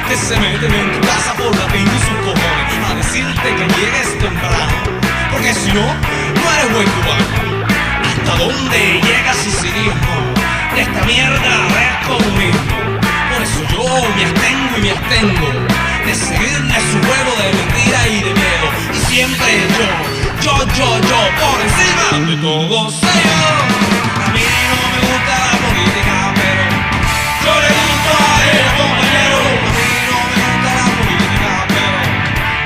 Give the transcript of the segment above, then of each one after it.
que se meten en tu casa por la pinta y sus cojones a decirte que llegues temprano, porque si no, no eres buen cubano. ¿Hasta dónde llega su cinismo de esta mierda del comunismo? Por eso yo me abstengo y me abstengo de seguirle su juego de mentira y de miedo. Y siempre yo, por encima de todo ellos. A mí no me gusta la política, pero yo le gusto a él, compañero. A mí no me gusta la política, pero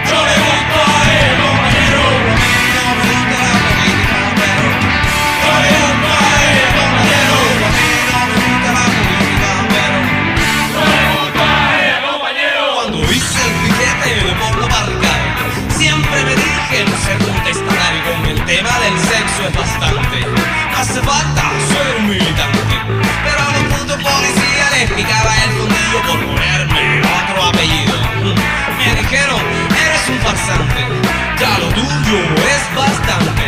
yo le gusto a él, compañero. A mí no me gusta la política, pero yo le gusto a él, compañero. A mí no me gusta la política, pero yo le gusto a él, compañero. Cuando hice el piquete de Pablo Barrical, siempre me dije no ser contestatario con el tema del sexo es bastante. No hace falta ser un militante, pero a los putos policías les picaba el fundillo por ponerme otro apellido. Me dijeron, eres un farsante, ya lo tuyo es bastante.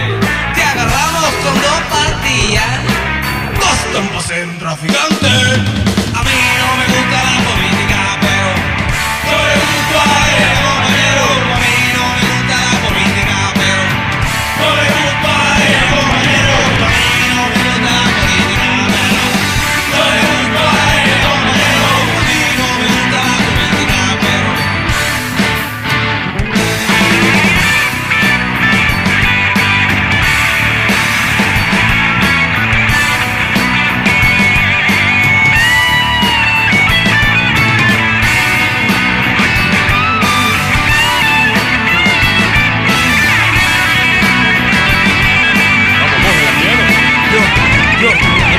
Te agarramos con 2 pastillas, 2 tampas en traficante. A mí no me gusta la política, pero yo le gusto a él, compañero. A mí no me gusta la política, pero yo le gusto a él, compañero. A mí no me gusta la política, pero yo le gusto a él, compañero. A mí no me gusta la política, pero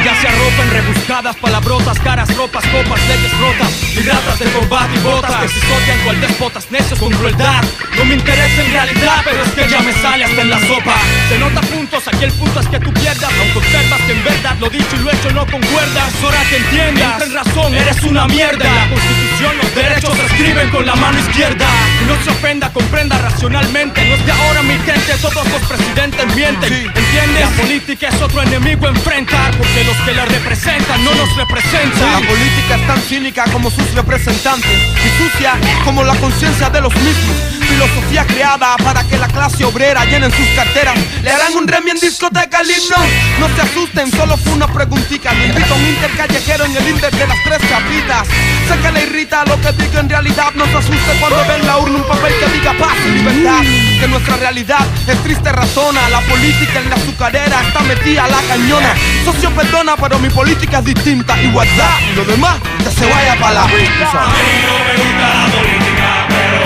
ellas se arropan rebuscadas, palabrotas, caras, ropas, copas, leyes rotas y ratas de corbata y botas que se odian cual despotas necios con crueldad. No me interesa en realidad, pero es que ya me sale hasta en la sopa. Se nota puntos, aquí el punto es que tú pierdas, aunque observas que en verdad lo dicho y lo hecho no concuerdas. Ahora que entiendas, en razón, eres una mierda. En la Constitución los derechos se escriben con la mano izquierda. Y no se ofenda, comprenda racionalmente. No es de ahora mi gente, todos los presidentes mienten. ¿Entiendes? La política es otro enemigo a enfrentar, porque los que la representan no nos representan. La política es tan cínica como sus representantes y sucia como la conciencia de los mismos. Filosofía creada para que la clase obrera llenen sus carteras. Le harán un remi en discoteca al himno. No se asusten, solo fue una preguntita. Me invito a un intercallejero en el Inter de las 3 capitas. Sé que le irrita lo que digo en realidad. No se asuste cuando ven la urna un papel que diga paz y libertad. Que nuestra realidad es triste razona. La política en la azucarera está metida a la cañona. Socio perdona, pero mi política es distinta. Y WhatsApp y lo demás que se vaya para la pista. A mí no me gusta la política, pero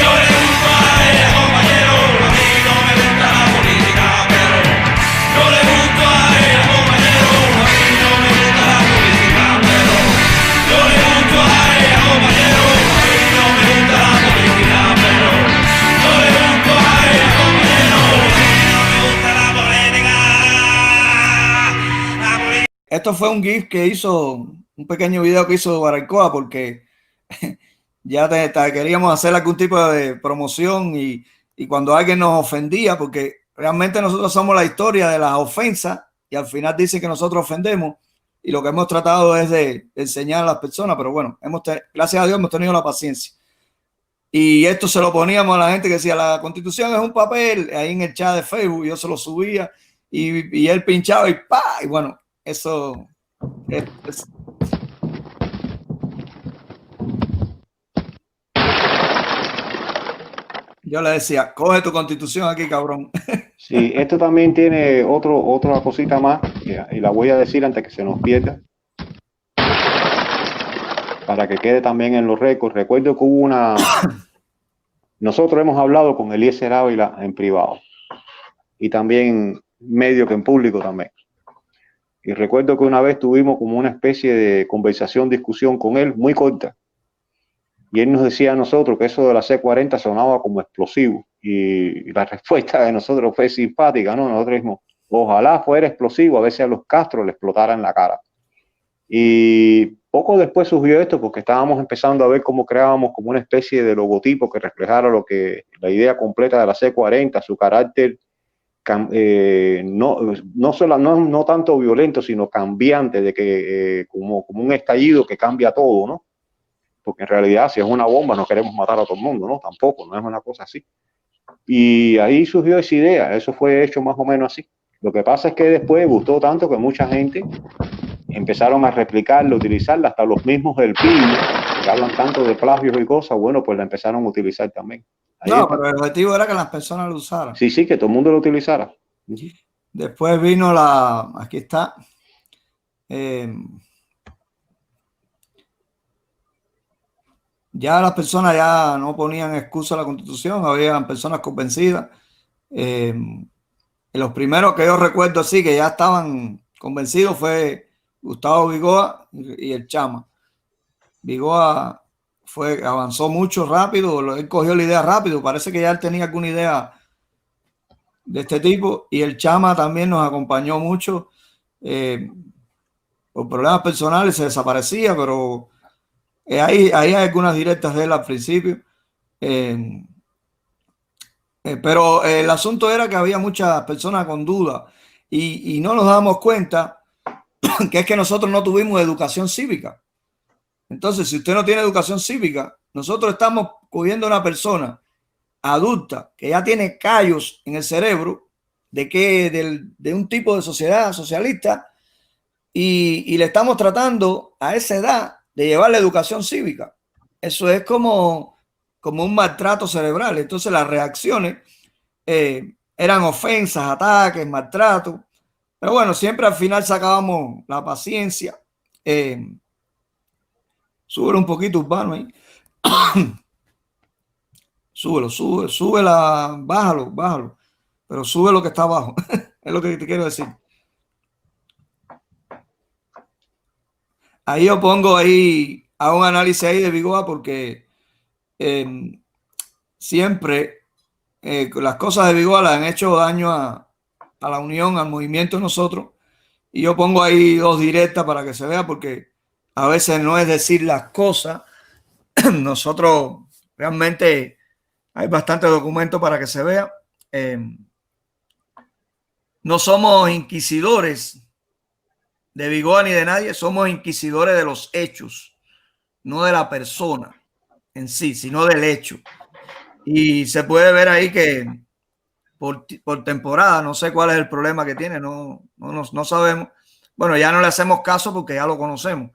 yo le gusto a ella, compañero. A mí no me gusta la política, pero yo le gusto a ella, compañero. A mí no me gusta la política, pero yo le gusto a ella, compañero. A mí no me gusta la política, pero yo le gusto a ella, compañero. A mí no me gusta la política. Esto fue un GIF que hizo, un pequeño video que hizo Barrancoa, porque ya queríamos hacer algún tipo de promoción y cuando alguien nos ofendía, porque realmente nosotros somos la historia de las ofensas y al final dicen que nosotros ofendemos, y lo que hemos tratado es de enseñar a las personas, pero bueno, gracias a Dios hemos tenido la paciencia. Y esto se lo poníamos a la gente que decía, la Constitución es un papel, ahí en el chat de Facebook, yo se lo subía y él pinchaba y ¡pa! Y bueno, eso es. Yo le decía, coge tu Constitución aquí, cabrón. Sí, esto también tiene otra cosita más, y la voy a decir antes que se nos pierda, para que quede también en los récords. Recuerdo que hubo nosotros hemos hablado con Eliezer Ávila en privado, y también medio que en público también. Y recuerdo que una vez tuvimos como una especie de conversación, discusión con él, muy corta. Y él nos decía a nosotros que eso de la C-40 sonaba como explosivo. Y la respuesta de nosotros fue simpática, ¿no? Nosotros dijimos, ojalá fuera explosivo, a veces a los Castro les explotara en la cara. Y poco después surgió esto, porque estábamos empezando a ver cómo creábamos como una especie de logotipo que reflejara la idea completa de la C-40, su carácter no tanto violento, sino cambiante, de que como un estallido que cambia todo, ¿no? porque en realidad si es una bomba no queremos matar a todo el mundo, ¿no? Tampoco, no es una cosa así. Y ahí surgió esa idea, eso fue hecho más o menos así. Lo que pasa es que después gustó tanto que mucha gente empezaron a replicarla, utilizarla, hasta los mismos del PIB, que hablan tanto de plagios y cosas, bueno, pues la empezaron a utilizar también. Ahí no, está. pero el objetivo era que las personas lo usaran. Sí, sí, que todo el mundo lo utilizara. Después vino aquí está. Ya las personas ya no ponían excusa a la Constitución, había personas convencidas. Los primeros que yo recuerdo así que ya estaban convencidos fue Gustavo Vigoa y el Chama. Vigoa avanzó mucho rápido, él cogió la idea rápido, parece que ya él tenía alguna idea de este tipo, y el Chama también nos acompañó mucho. Por problemas personales se desaparecía, pero ahí hay algunas directas de él al principio. Pero el asunto era que había muchas personas con dudas y no nos damos cuenta que es que nosotros no tuvimos educación cívica. Entonces, si usted no tiene educación cívica, nosotros estamos cogiendo a una persona adulta que ya tiene callos en el cerebro de un tipo de sociedad socialista y le estamos tratando a esa edad de llevar la educación cívica. Eso es como un maltrato cerebral. Entonces las reacciones eran ofensas, ataques, maltrato. Pero bueno, siempre al final sacábamos la paciencia. Súbelo un poquito, Urbano, ahí. Bájalo. Pero sube lo que está abajo. Es lo que te quiero decir. Ahí yo pongo ahí a un análisis ahí de Vigoa porque siempre las cosas de Vigoa le han hecho daño a la unión, al movimiento de nosotros. Y yo pongo ahí 2 directas para que se vea, porque a veces no es decir las cosas. Nosotros realmente hay bastante documento para que se vea. No somos inquisidores de Vigoa ni de nadie, somos inquisidores de los hechos, no de la persona en sí, sino del hecho. Y se puede ver ahí que por temporada, no sé cuál es el problema que tiene, no sabemos. Bueno, ya no le hacemos caso porque ya lo conocemos.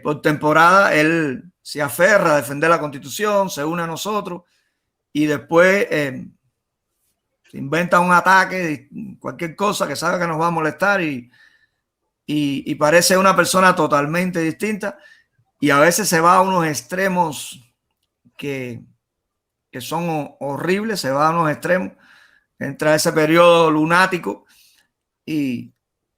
Por temporada él se aferra a defender la Constitución, se une a nosotros y después se inventa un ataque, cualquier cosa que sabe que nos va a molestar y parece una persona totalmente distinta, y a veces se va a unos extremos que son horribles, se va a unos extremos, entra ese periodo lunático y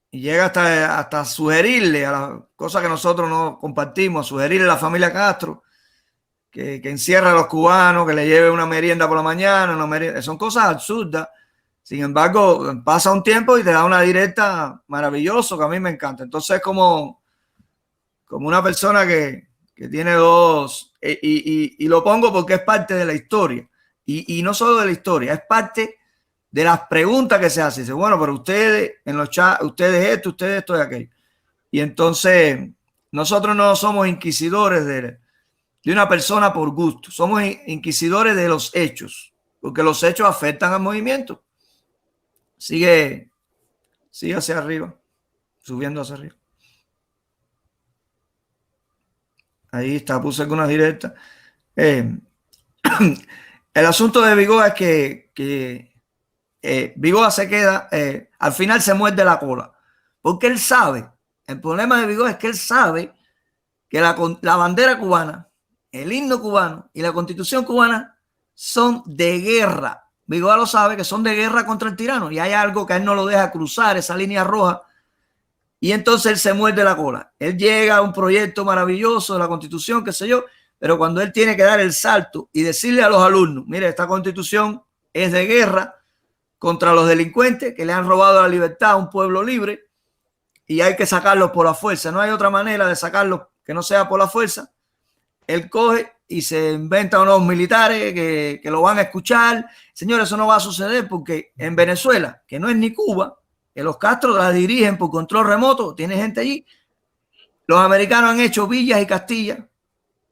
llega hasta sugerirle a las cosas que nosotros no compartimos, sugerirle a la familia Castro que encierra a los cubanos, que le lleve una merienda por la mañana, son cosas absurdas. Sin embargo, pasa un tiempo y te da una directa maravilloso que a mí me encanta. Entonces es como una persona que tiene 2, y lo pongo porque es parte de la historia. Y no solo de la historia, es parte de las preguntas que se hacen. Dice, bueno, pero ustedes en los chats, ustedes esto y aquello. Y entonces nosotros no somos inquisidores de una persona por gusto, somos inquisidores de los hechos, porque los hechos afectan al movimiento. Sigue hacia arriba, subiendo hacia arriba. Ahí está, puse algunas directas. El asunto de Vigoa es que Vigoa se queda, al final se muerde la cola, porque él sabe, el problema de Vigoa es que él sabe que la bandera cubana, el himno cubano y la Constitución cubana son de guerra. Vigoa lo sabe, que son de guerra contra el tirano, y hay algo que a él no lo deja cruzar esa línea roja, y entonces él se muerde la cola. Él llega a un proyecto maravilloso de la Constitución, qué sé yo, pero cuando él tiene que dar el salto y decirle a los alumnos, mire, esta Constitución es de guerra contra los delincuentes que le han robado la libertad a un pueblo libre y hay que sacarlos por la fuerza, no hay otra manera de sacarlos que no sea por la fuerza. Él coge y se inventa unos militares que lo van a escuchar. Señores, eso no va a suceder porque en Venezuela, que no es ni Cuba, que los Castro la dirigen por control remoto, tiene gente allí. Los americanos han hecho villas y castillas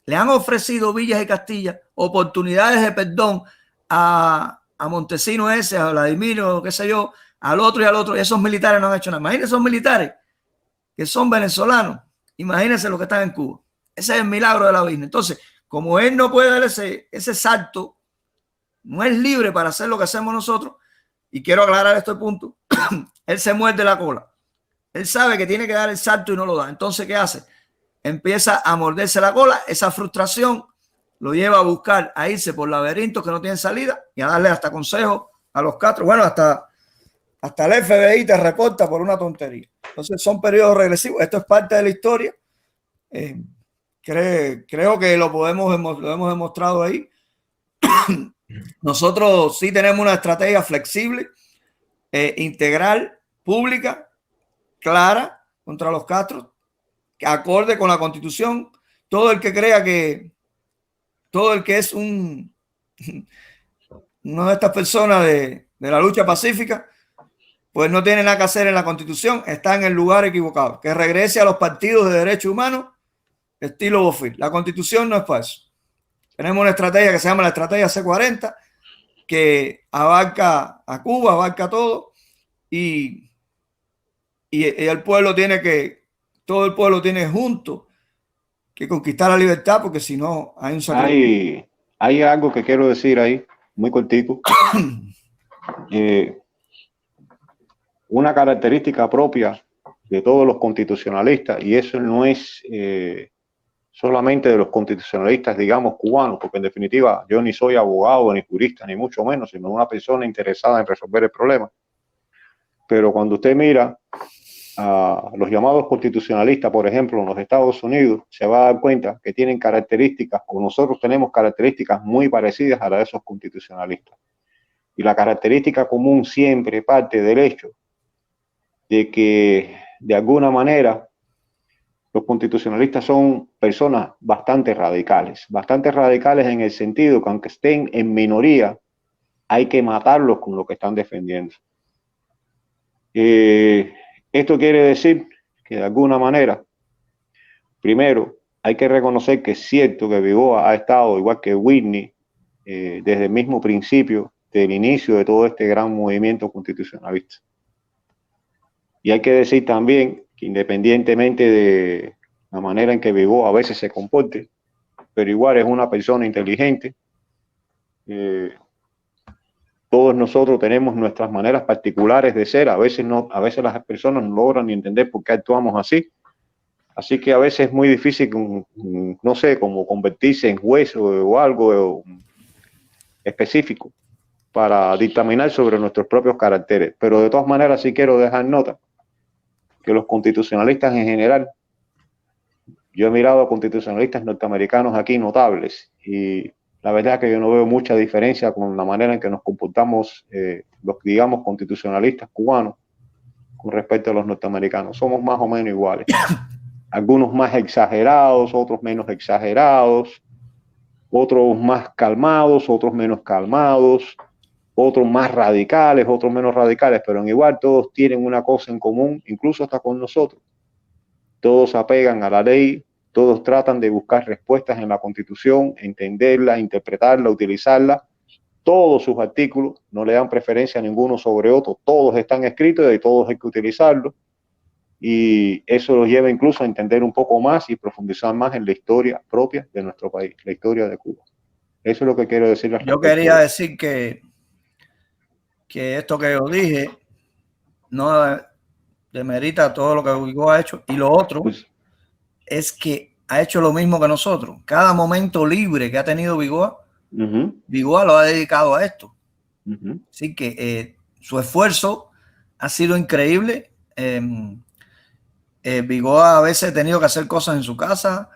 le han ofrecido Villas y Castilla oportunidades de perdón a Montesino ese, a Vladimiro, qué sé yo, al otro y al otro, y esos militares no han hecho nada. Imagínense esos militares que son venezolanos, imagínense los que están en Cuba. Ese es el milagro de la Virgen. Entonces, como él no puede dar ese salto, no es libre para hacer lo que hacemos nosotros, y quiero aclarar este punto, él se muerde la cola. Él sabe que tiene que dar el salto y no lo da. Entonces, ¿qué hace? Empieza a morderse la cola. Esa frustración lo lleva a buscar, a irse por laberintos que no tienen salida y a darle hasta consejos a los Castro. Bueno, hasta el FBI te reporta por una tontería. Entonces son periodos regresivos. Esto es parte de la historia. Creo que lo hemos demostrado ahí. Nosotros sí tenemos una estrategia flexible, integral, pública, clara contra los Castro, acorde con la Constitución. Todo el que crea que es una de estas personas de la lucha pacífica, pues no tiene nada que hacer en la Constitución, está en el lugar equivocado. Que regrese a los partidos de derechos humanos estilo Bofil. La Constitución no es para eso. Tenemos una estrategia que se llama la estrategia C40, que abarca a Cuba, abarca todo, y el pueblo todo el pueblo tiene junto que conquistar la libertad, porque si no hay un sacrificio. Hay algo que quiero decir ahí, muy cortico. Una característica propia de todos los constitucionalistas, y eso no es solamente de los constitucionalistas, digamos, cubanos, porque en definitiva yo ni soy abogado, ni jurista, ni mucho menos, sino una persona interesada en resolver el problema. Pero cuando usted mira a los llamados constitucionalistas, por ejemplo, en los Estados Unidos, se va a dar cuenta que tienen características, o nosotros tenemos características muy parecidas a las de esos constitucionalistas. Y la característica común siempre parte del hecho de que, de alguna manera, los constitucionalistas son personas bastante radicales en el sentido que aunque estén en minoría, hay que matarlos con lo que están defendiendo. Esto quiere decir que de alguna manera, primero, hay que reconocer que es cierto que Vigoa ha estado, igual que Whitney, desde el mismo principio del inicio de todo este gran movimiento constitucionalista. Y hay que decir también que independientemente de la manera en que Vigoa a veces se comporte, pero igual es una persona inteligente. Todos nosotros tenemos nuestras maneras particulares de ser. A veces las personas no logran ni entender por qué actuamos así. Así que a veces es muy difícil, no sé, como convertirse en juez o algo específico para dictaminar sobre nuestros propios caracteres. Pero de todas maneras sí quiero dejar nota que los constitucionalistas en general, yo he mirado a constitucionalistas norteamericanos aquí notables y la verdad es que yo no veo mucha diferencia con la manera en que nos comportamos los, digamos, constitucionalistas cubanos con respecto a los norteamericanos. Somos más o menos iguales. Algunos más exagerados, otros menos exagerados, otros más calmados, otros menos calmados, otros más radicales, otros menos radicales, pero en igual todos tienen una cosa en común, incluso hasta con nosotros. Todos apegan a la ley, todos tratan de buscar respuestas en la Constitución, entenderla, interpretarla, utilizarla. Todos sus artículos no le dan preferencia a ninguno sobre otro, todos están escritos y todos hay que utilizarlos. Y eso los lleva incluso a entender un poco más y profundizar más en la historia propia de nuestro país, la historia de Cuba. Eso es lo que quiero decir. Yo quería decir que esto que yo dije no demerita todo lo que Vigoa ha hecho, y lo otro es que ha hecho lo mismo que nosotros. Cada momento libre que ha tenido Vigoa, Vigoa lo ha dedicado a esto. Así que su esfuerzo ha sido increíble. Vigoa a veces ha tenido que hacer cosas en su casa.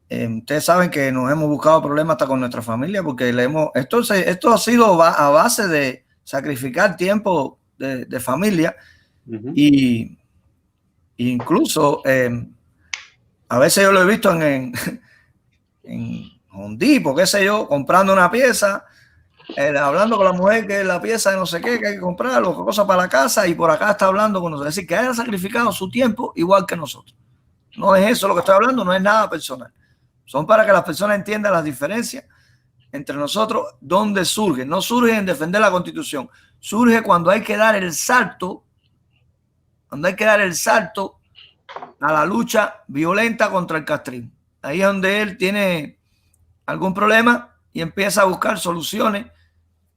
Ustedes saben que nos hemos buscado problemas hasta con nuestra familia porque esto ha sido a base de sacrificar tiempo de familia y incluso a veces yo lo he visto en Home Depot, qué sé yo, comprando una pieza, hablando con la mujer que es la pieza de no sé qué que hay que comprar, o cosas para la casa, y por acá está hablando con nosotros. Es decir, que haya sacrificado su tiempo igual que nosotros. No es eso lo que estoy hablando, no es nada personal. Son para que las personas entiendan las diferencias entre nosotros, dónde surge. No surge en defender la Constitución, surge cuando hay que dar el salto, a la lucha violenta contra el castrismo. Ahí es donde él tiene algún problema y empieza a buscar soluciones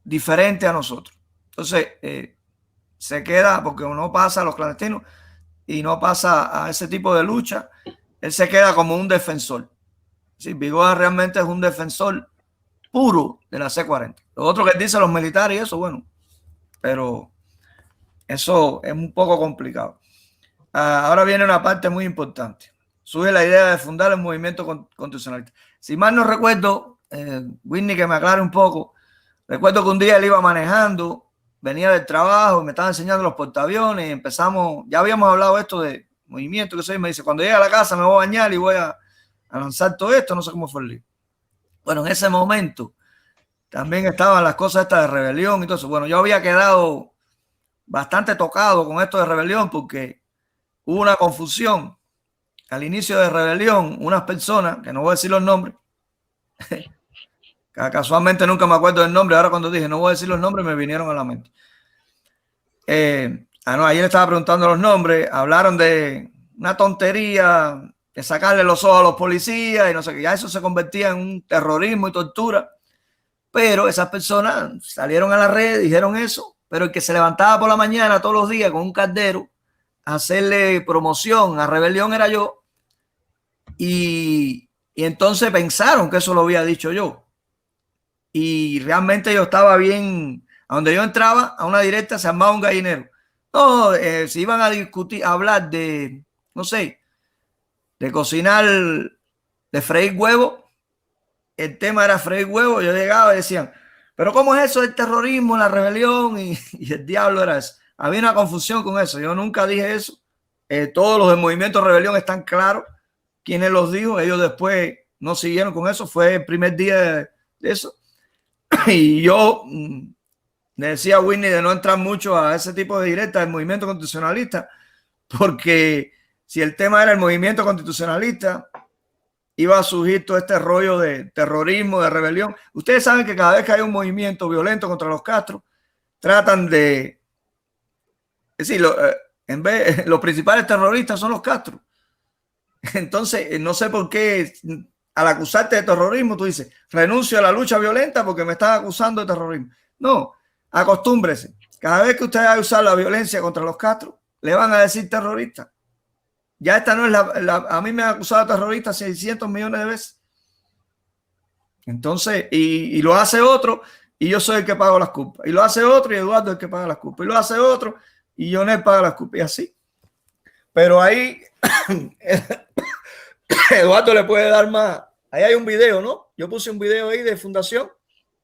diferentes a nosotros. Entonces, se queda, porque no pasa a los clandestinos y no pasa a ese tipo de lucha, él se queda como un defensor. Sí, Vigoda realmente es un defensor puro de la C-40. Lo otro que dicen los militares y eso, bueno, pero eso es un poco complicado. Ahora viene una parte muy importante. Surge la idea de fundar el movimiento constitucionalista. Si mal no recuerdo, Whitney, que me aclare un poco, recuerdo que un día él iba manejando, venía del trabajo, me estaba enseñando los portaaviones, empezamos, ya habíamos hablado esto de movimiento, que sé, me dice, cuando llegue a la casa me voy a bañar y voy a lanzar todo esto, no sé cómo fue el lío. Bueno, en ese momento también estaban las cosas estas de rebelión y todo eso. Bueno, yo había quedado bastante tocado con esto de rebelión porque hubo una confusión al inicio de rebelión. Unas personas, que no voy a decir los nombres, casualmente nunca me acuerdo del nombre, ahora cuando dije no voy a decir los nombres me vinieron a la mente. No, ayer estaba preguntando los nombres, hablaron de una tontería, de sacarle los ojos a los policías y no sé qué, ya eso se convertía en un terrorismo y tortura, pero esas personas salieron a la red, dijeron eso, pero el que se levantaba por la mañana todos los días con un caldero a hacerle promoción a rebelión era yo, y entonces pensaron que eso lo había dicho yo, y realmente yo estaba bien, a donde yo entraba, a una directa se armaba un gallinero. No, se iban a discutir, a hablar de, no sé, de cocinar, de freír huevo. El tema era freír huevo. Yo llegaba y decían, pero ¿cómo es eso del terrorismo, la rebelión? Y el diablo era eso. Había una confusión con eso. Yo nunca dije eso. Todos los del movimiento de rebelión están claros quiénes los dijo. Ellos después no siguieron con eso. Fue el primer día de eso. Y yo le decía a Whitney de no entrar mucho a ese tipo de directas del movimiento constitucionalista, porque si el tema era el movimiento constitucionalista, iba a surgir todo este rollo de terrorismo, de rebelión. Ustedes saben que cada vez que hay un movimiento violento contra los Castro, tratan de... Es decir, en vez, los principales terroristas son los Castro. Entonces, no sé por qué al acusarte de terrorismo, tú dices, renuncio a la lucha violenta porque me están acusando de terrorismo. No, acostúmbrese. Cada vez que usted va a usar la violencia contra los Castro, le van a decir terrorista. Ya esta no es a mí me han acusado de terrorista 600 millones de veces. Entonces, y lo hace otro, y yo soy el que pago las culpas. Y lo hace otro, y Eduardo es el que paga las culpas. Y lo hace otro, y Jonel paga las culpas. Y así. Pero ahí Eduardo le puede dar más. Ahí hay un video, ¿no? Yo puse un video ahí de fundación.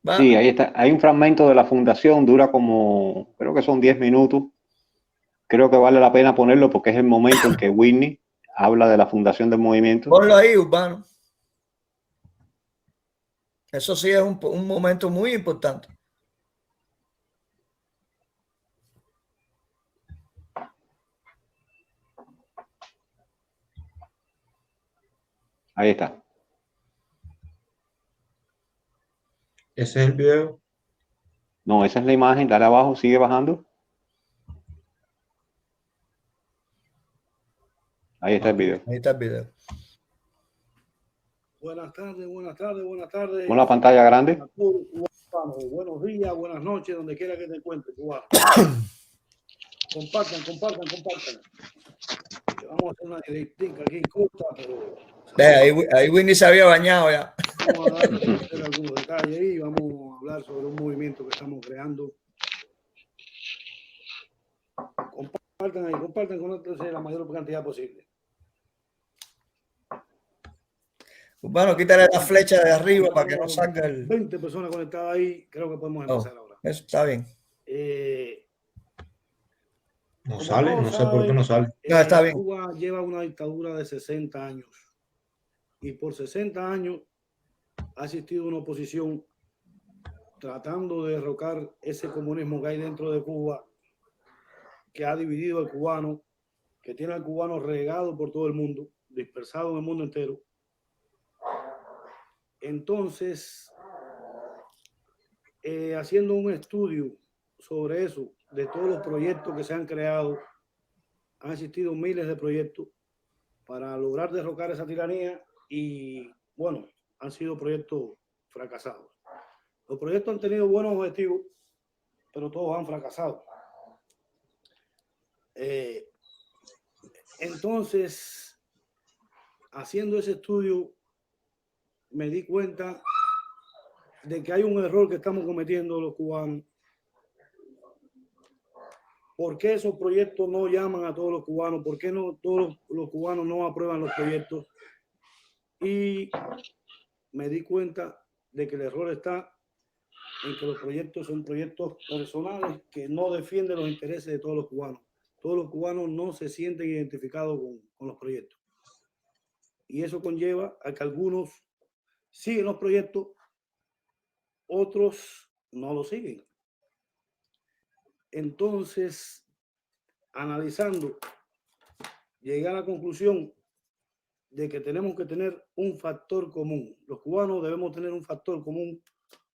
¿Va? Sí, ahí está. Hay un fragmento de la fundación, dura como, creo que son 10 minutos. Creo que vale la pena ponerlo porque es el momento en que Whitney habla de la fundación del movimiento. Ponlo ahí, Urbano. Eso sí es un momento muy importante. Ahí está. ¿Ese es el video? No, esa es la imagen. Dale abajo, sigue bajando. Ahí está el video. Ahí está el video. Buenas tardes, buenas tardes, buenas tardes. Con la pantalla grande. Buenos días, buenas noches, donde quiera que te encuentres, cubano. Compartan. Vamos a hacer una directica aquí corta, pero... Ahí Whitney se había bañado ya. Vamos a dar algunos detalles ahí. Vamos a hablar sobre un movimiento que estamos creando. Compartan con la mayor cantidad posible. Bueno, quítale la flecha de arriba para que no salga el... 20 personas conectadas ahí, creo que podemos empezar ahora. Eso está bien. No sale, no sé por qué no sale. No, está bien. Cuba lleva una dictadura de 60 años y por 60 años ha existido una oposición tratando de derrocar ese comunismo que hay dentro de Cuba, que ha dividido al cubano, que tiene al cubano regado por todo el mundo, dispersado en el mundo entero. Entonces, haciendo un estudio sobre eso, de todos los proyectos que se han creado, han existido miles de proyectos para lograr derrocar esa tiranía y, bueno, han sido proyectos fracasados. Los proyectos han tenido buenos objetivos, pero todos han fracasado. Entonces, haciendo ese estudio, me di cuenta de que hay un error que estamos cometiendo los cubanos. ¿Por qué esos proyectos no llaman a todos los cubanos? ¿Por qué no todos los cubanos no aprueban los proyectos? Y me di cuenta de que el error está en que los proyectos son proyectos personales que no defienden los intereses de todos los cubanos. Todos los cubanos no se sienten identificados con los proyectos. Y eso conlleva a que algunos siguen los proyectos, otros no lo siguen. Entonces, analizando, llegué a la conclusión de que tenemos que tener un factor común. Los cubanos debemos tener un factor común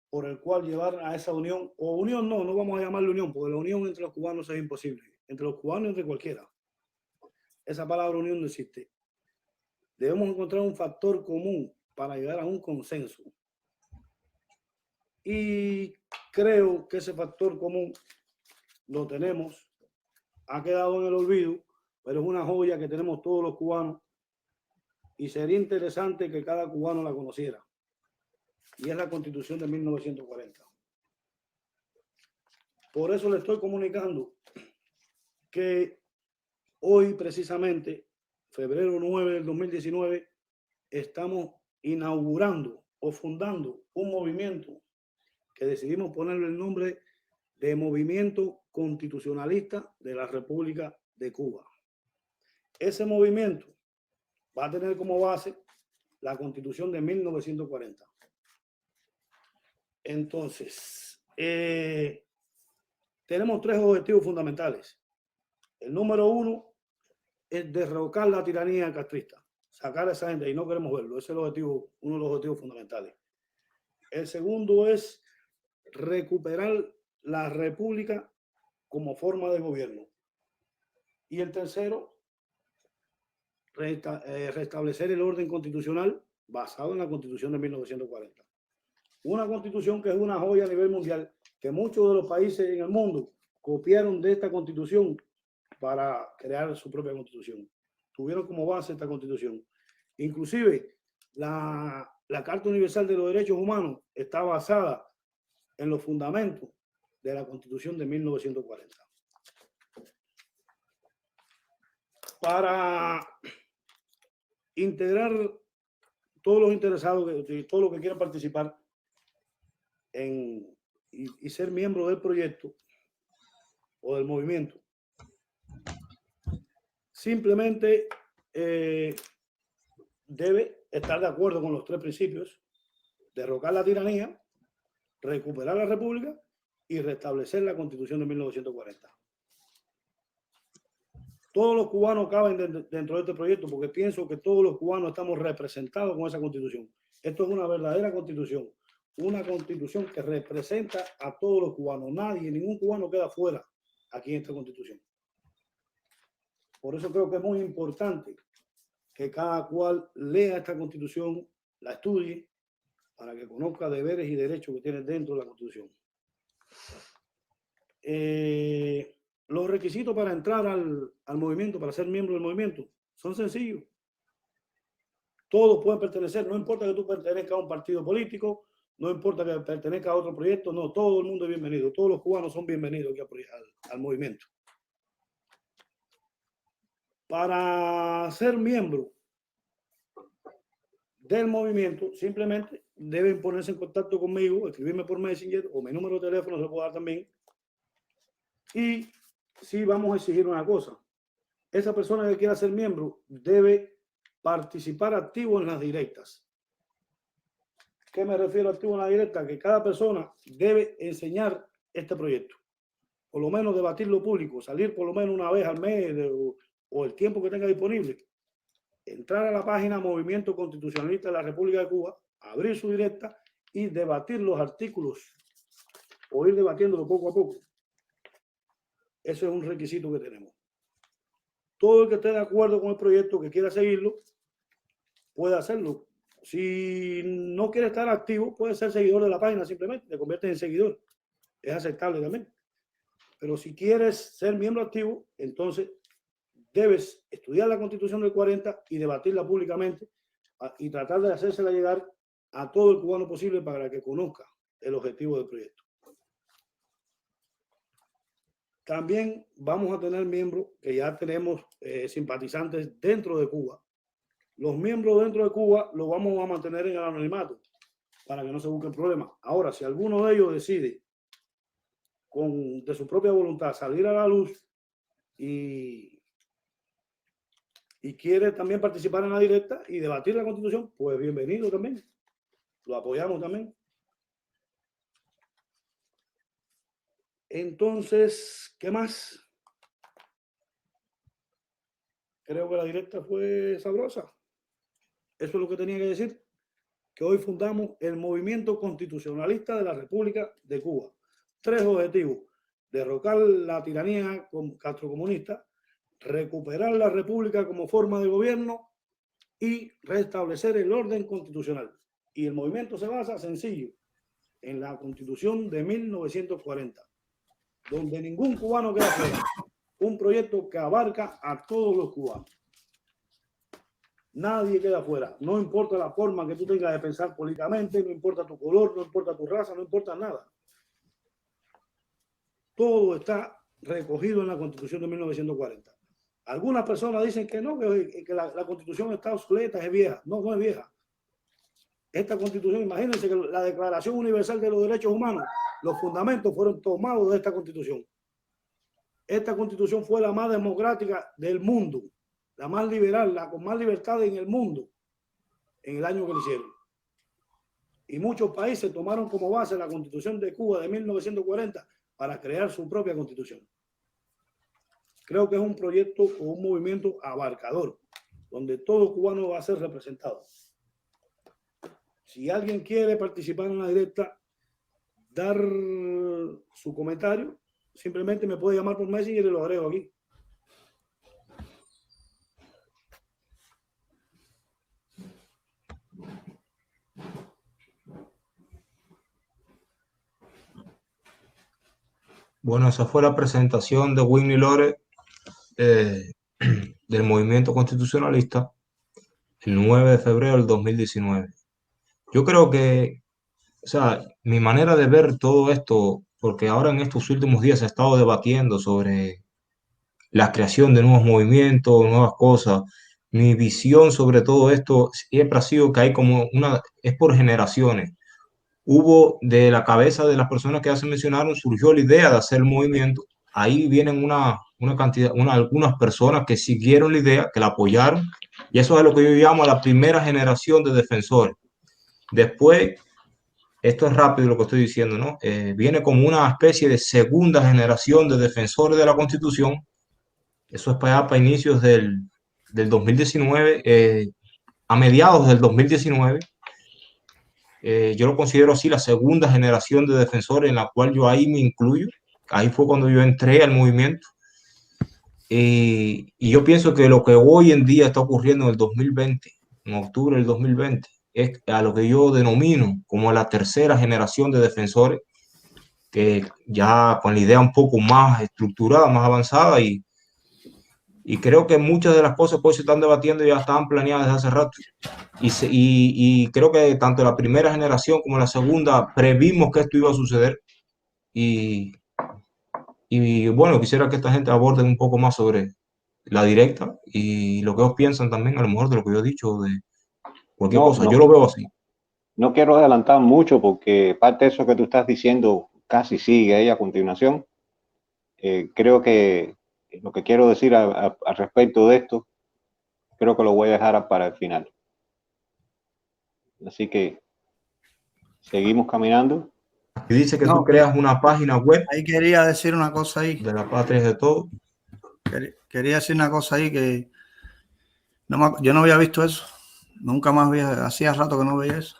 por el cual llevar a esa unión, o unión no vamos a llamarle unión, porque la unión entre los cubanos es imposible, entre los cubanos y entre cualquiera. Esa palabra unión no existe. Debemos encontrar un factor común para llegar a un consenso. Y creo que ese factor común lo tenemos, ha quedado en el olvido, pero es una joya que tenemos todos los cubanos y sería interesante que cada cubano la conociera. Y es la Constitución de 1940. Por eso le estoy comunicando que hoy, precisamente, febrero 9 del 2019, estamos inaugurando o fundando un movimiento que decidimos ponerle el nombre de Movimiento Constitucionalista de la República de Cuba. Ese movimiento va a tener como base la Constitución de 1940. Entonces, tenemos tres objetivos fundamentales. El número uno es derrocar la tiranía castrista, sacar a esa gente, y no queremos verlo. Ese es el objetivo, uno de los objetivos fundamentales. El segundo es recuperar la república como forma de gobierno. Y el tercero, restablecer el orden constitucional basado en la Constitución de 1940. Una constitución que es una joya a nivel mundial, que muchos de los países en el mundo copiaron de esta constitución para crear su propia constitución. Tuvieron como base esta constitución. Inclusive, la Carta Universal de los Derechos Humanos está basada en los fundamentos de la Constitución de 1940. Para integrar todos los interesados y todos los que quieran participar y ser miembro del proyecto o del movimiento, simplemente debe estar de acuerdo con los tres principios: derrocar la tiranía, recuperar la república y restablecer la Constitución de 1940. Todos los cubanos caben dentro de este proyecto, porque pienso que todos los cubanos estamos representados con esa constitución. Esto es una verdadera constitución, una constitución que representa a todos los cubanos. Nadie, ningún cubano queda fuera aquí en esta constitución. Por eso creo que es muy importante que cada cual lea esta constitución, la estudie, para que conozca deberes y derechos que tiene dentro de la constitución. Los requisitos para entrar al movimiento, para ser miembro del movimiento, son sencillos. Todos pueden pertenecer, no importa que tú pertenezcas a un partido político, no importa que pertenezcas a otro proyecto, no, todo el mundo es bienvenido, todos los cubanos son bienvenidos aquí al movimiento. Para ser miembro del movimiento, simplemente deben ponerse en contacto conmigo, escribirme por Messenger o mi número de teléfono se lo puedo dar también. Y sí vamos a exigir una cosa: esa persona que quiera ser miembro debe participar activo en las directas. ¿Qué me refiero a activo en la directa? Que cada persona debe enseñar este proyecto, por lo menos debatirlo público, salir por lo menos una vez al mes o el tiempo que tenga disponible, entrar a la página Movimiento Constitucionalista de la República de Cuba abrir su directa y debatir los artículos o ir debatiéndolo poco a poco. Ese es un requisito que tenemos. Todo el que esté de acuerdo con el proyecto, que quiera seguirlo, puede hacerlo. Si no quiere estar activo, puede ser seguidor de la página simplemente, te conviertes en seguidor. Es aceptable también. Pero si quieres ser miembro activo, entonces debes estudiar la Constitución del 40 y debatirla públicamente y tratar de hacérsela llegar a todo el cubano posible para que conozca el objetivo del proyecto. También vamos a tener miembros que ya tenemos simpatizantes dentro de Cuba. Los miembros dentro de Cuba los vamos a mantener en el anonimato para que no se busquen problemas. Ahora, si alguno de ellos decide de su propia voluntad salir a la luz y quiere también participar en la directa y debatir la Constitución, pues bienvenido también. Lo apoyamos también. Entonces, ¿qué más? Creo que la directa fue sabrosa. Eso es lo que tenía que decir, que hoy fundamos el Movimiento Constitucionalista de la República de Cuba. 3 objetivos: derrocar la tiranía castrocomunista, recuperar la república como forma de gobierno y restablecer el orden constitucional. Y el movimiento se basa, sencillo, en la Constitución de 1940, donde ningún cubano queda fuera. Un proyecto que abarca a todos los cubanos. Nadie queda fuera. No importa la forma que tú tengas de pensar políticamente, no importa tu color, no importa tu raza, no importa nada. Todo está recogido en la Constitución de 1940. Algunas personas dicen que no, que la Constitución está obsoleta, es vieja. No, no es vieja. Esta Constitución, imagínense que la Declaración Universal de los Derechos Humanos, los fundamentos fueron tomados de esta Constitución. Esta Constitución fue la más democrática del mundo, la más liberal, la con más libertad en el mundo, en el año que lo hicieron. Y muchos países tomaron como base la Constitución de Cuba de 1940 para crear su propia Constitución. Creo que es un proyecto o un movimiento abarcador, donde todo cubano va a ser representado. Si alguien quiere participar en la directa, dar su comentario, simplemente me puede llamar por Messenger y lo agrego aquí. Bueno, esa fue la presentación de Whitney Lore del Movimiento Constitucionalista el 9 de febrero del 2019. Yo creo que, o sea, mi manera de ver todo esto, porque ahora en estos últimos días se ha estado debatiendo sobre la creación de nuevos movimientos, nuevas cosas. Mi visión sobre todo esto siempre ha sido que hay como es por generaciones. Hubo de la cabeza de las personas que ya se mencionaron, surgió la idea de hacer el movimiento. Ahí vienen algunas personas que siguieron la idea, que la apoyaron, y eso es lo que yo llamo la primera generación de defensores. Después, esto es rápido lo que estoy diciendo, ¿no? Viene como una especie de segunda generación de defensores de la Constitución. Eso es para allá, para inicios del 2019, a mediados del 2019. Yo lo considero así, la segunda generación de defensores en la cual yo ahí me incluyo. Ahí fue cuando yo entré al movimiento. Y yo pienso que lo que hoy en día está ocurriendo en el 2020, en octubre del 2020, es a lo que yo denomino como la tercera generación de defensores, que ya con la idea un poco más estructurada, más avanzada, y creo que muchas de las cosas que hoy se están debatiendo ya estaban planeadas desde hace rato. Y creo que tanto la primera generación como la segunda previmos que esto iba a suceder. Y bueno, quisiera que esta gente aborde un poco más sobre la directa y lo que ellos piensan también, a lo mejor, de lo que yo he dicho, de cualquier cosa. Yo lo veo así. No quiero adelantar mucho porque parte de eso que tú estás diciendo casi sigue ahí a continuación. Creo que lo que quiero decir al respecto de esto, creo que lo voy a dejar para el final. Así que seguimos caminando. Y dice que tú creas una página web. Ahí quería decir una cosa ahí. De la patria es de todo. Quería decir una cosa ahí que yo no había visto eso. Nunca más hacía rato que no veía eso.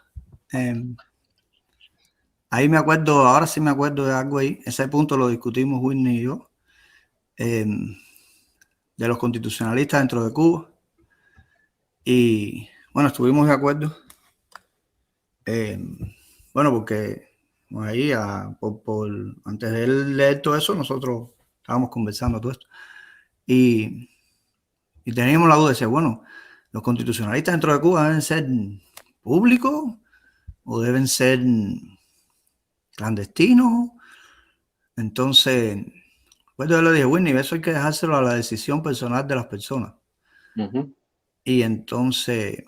Ahí me acuerdo, ahora sí me acuerdo de algo ahí. Ese punto lo discutimos Whitney y yo, de los constitucionalistas dentro de Cuba. Y bueno, estuvimos de acuerdo. Bueno, porque ahí, antes de él leer todo eso, nosotros estábamos conversando todo esto. Y teníamos la duda de decir, bueno, los constitucionalistas dentro de Cuba deben ser públicos o deben ser clandestinos. Entonces, pues yo le dije, Whitney, eso hay que dejárselo a la decisión personal de las personas. Y entonces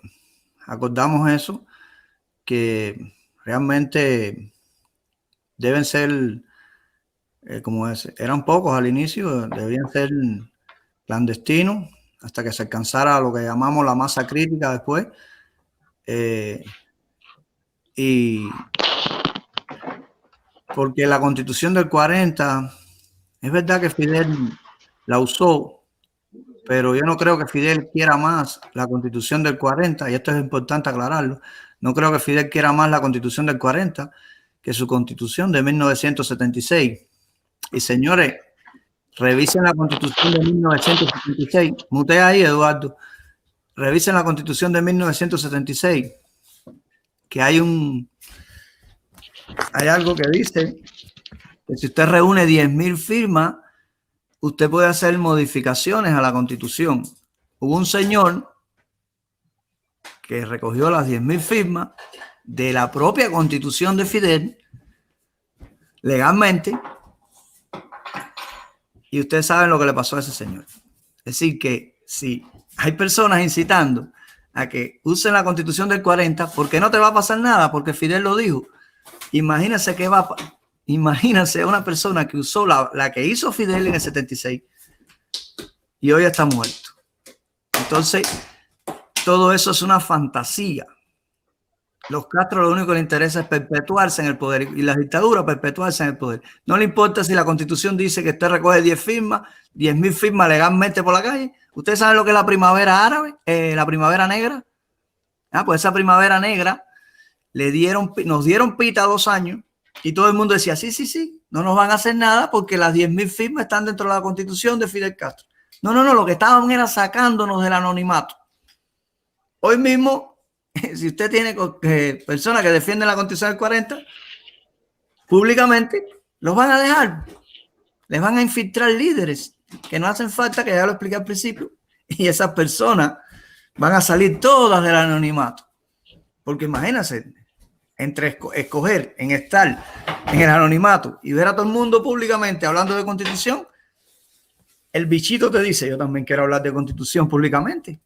acordamos eso, que realmente deben ser, como eran pocos al inicio, debían ser clandestinos hasta que se alcanzara lo que llamamos la masa crítica después. Y porque la Constitución del 40, es verdad que Fidel la usó, pero yo no creo que Fidel quiera más la Constitución del 40, y esto es importante aclararlo. No creo que Fidel quiera más la Constitución del 40 que su Constitución de 1976. Y señores, revisen la Constitución de 1976. Mutea ahí, Eduardo. Revisen la Constitución de 1976, que hay algo que dice que si usted reúne 10.000 firmas, usted puede hacer modificaciones a la Constitución. Hubo un señor que recogió las 10.000 firmas de la propia Constitución de Fidel legalmente, y ustedes saben lo que le pasó a ese señor. Es decir, que si hay personas incitando a que usen la Constitución del 40, porque no te va a pasar nada, porque Fidel lo dijo. Imagínense imagínense una persona que usó la que hizo Fidel en el 76 y hoy está muerto. Entonces, todo eso es una fantasía. Los Castro lo único que les interesa es perpetuarse en el poder, y la dictadura perpetuarse en el poder. No le importa si la Constitución dice que usted recoge 10.000 firmas legalmente por la calle. ¿Ustedes saben lo que es la primavera árabe? La primavera negra. Pues esa primavera negra nos dieron pita 2 años y todo el mundo decía, sí, no nos van a hacer nada porque las 10.000 firmas están dentro de la Constitución de Fidel Castro. No, lo que estaban era sacándonos del anonimato. Hoy mismo, si usted tiene personas que defienden la Constitución del 40, públicamente los van a dejar. Les van a infiltrar líderes que no hacen falta, que ya lo expliqué al principio. Y esas personas van a salir todas del anonimato. Porque imagínense, entre escoger en estar en el anonimato y ver a todo el mundo públicamente hablando de Constitución, el bichito te dice, yo también quiero hablar de Constitución públicamente.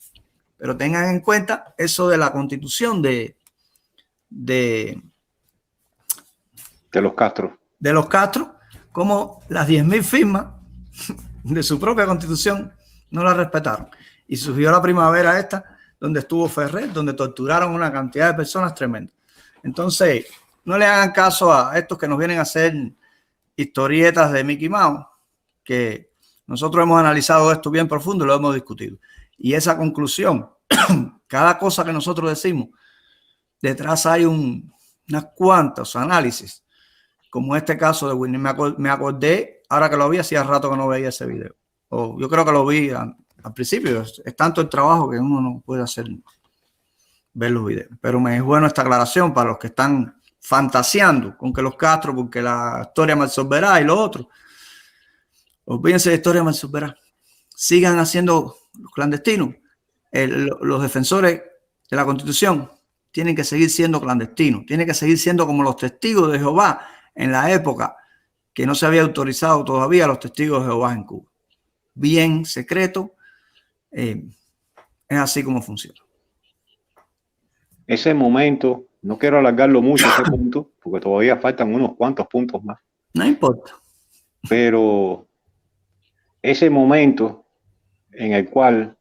Pero tengan en cuenta eso de la Constitución de los Castro. De los Castro, como las 10.000 firmas de su propia Constitución no la respetaron. Y surgió la primavera esta, donde estuvo Ferrer, donde torturaron una cantidad de personas tremenda. Entonces, no le hagan caso a estos que nos vienen a hacer historietas de Mickey Mouse, que nosotros hemos analizado esto bien profundo y lo hemos discutido. Y esa conclusión, cada cosa que nosotros decimos, detrás hay unas cuantos análisis, como este caso de Whitney. Me acordé, ahora que lo vi, hacía rato que no veía ese video. Yo creo que lo vi al principio. Es tanto el trabajo que uno no puede ver los videos. Pero me es bueno esta aclaración para los que están fantaseando con que los Castro, porque la historia me absorberá y lo otro. Olvídense de historia me absorberá. Sigan haciendo los clandestinos. Los defensores de la Constitución tienen que seguir siendo clandestinos. Tienen que seguir siendo como los testigos de Jehová en la época que no se había autorizado todavía a los testigos de Jehová en Cuba. Bien secreto. Es así como funciona. Ese momento, no quiero alargarlo mucho ese punto, porque todavía faltan unos cuantos puntos más. No importa. Pero ese momento en el cual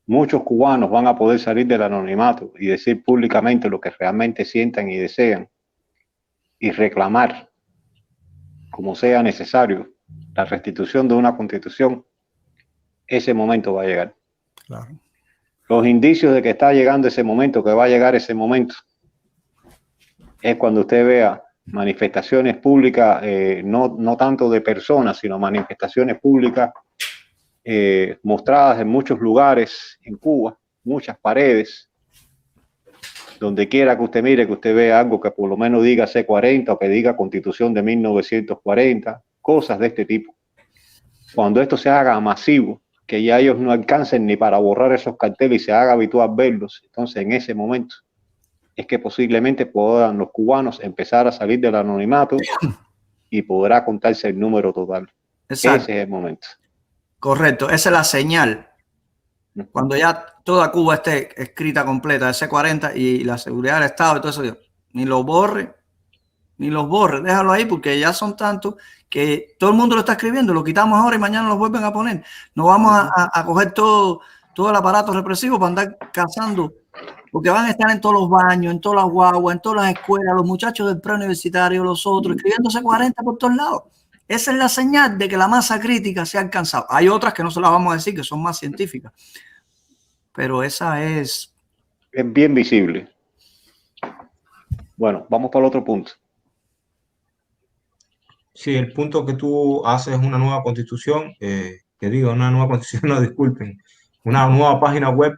muchos cubanos van a poder salir del anonimato y decir públicamente lo que realmente sientan y desean y reclamar, como sea necesario, la restitución de una Constitución, ese momento va a llegar. Claro. Los indicios de que está llegando ese momento, que va a llegar ese momento, es cuando usted vea manifestaciones públicas, no tanto de personas, sino manifestaciones públicas mostradas en muchos lugares en Cuba, muchas paredes, donde quiera que usted mire, que usted vea algo que por lo menos diga C40 o que diga Constitución de 1940, cosas de este tipo. Cuando esto se haga masivo, que ya ellos no alcancen ni para borrar esos carteles y se haga habitual verlos, entonces en ese momento es que posiblemente puedan los cubanos empezar a salir del anonimato y podrá contarse el número total. Exacto. Ese es el momento. Correcto, esa es la señal. Cuando ya toda Cuba esté escrita completa, ese 40 y la seguridad del Estado y todo eso, ni los borre, déjalo ahí porque ya son tantos que todo el mundo lo está escribiendo, lo quitamos ahora y mañana lo vuelven a poner. No vamos a coger todo el aparato represivo para andar cazando, porque van a estar en todos los baños, en todas las guaguas, en todas las escuelas, los muchachos del preuniversitario, los otros, escribiéndose 40 por todos lados. Esa es la señal de que la masa crítica se ha alcanzado. Hay otras que no se las vamos a decir, que son más científicas, pero esa es bien visible. Bueno, vamos para el otro punto. Sí, el punto que tú haces una nueva constitución, que digo, una nueva constitución, no, disculpen, una nueva página web.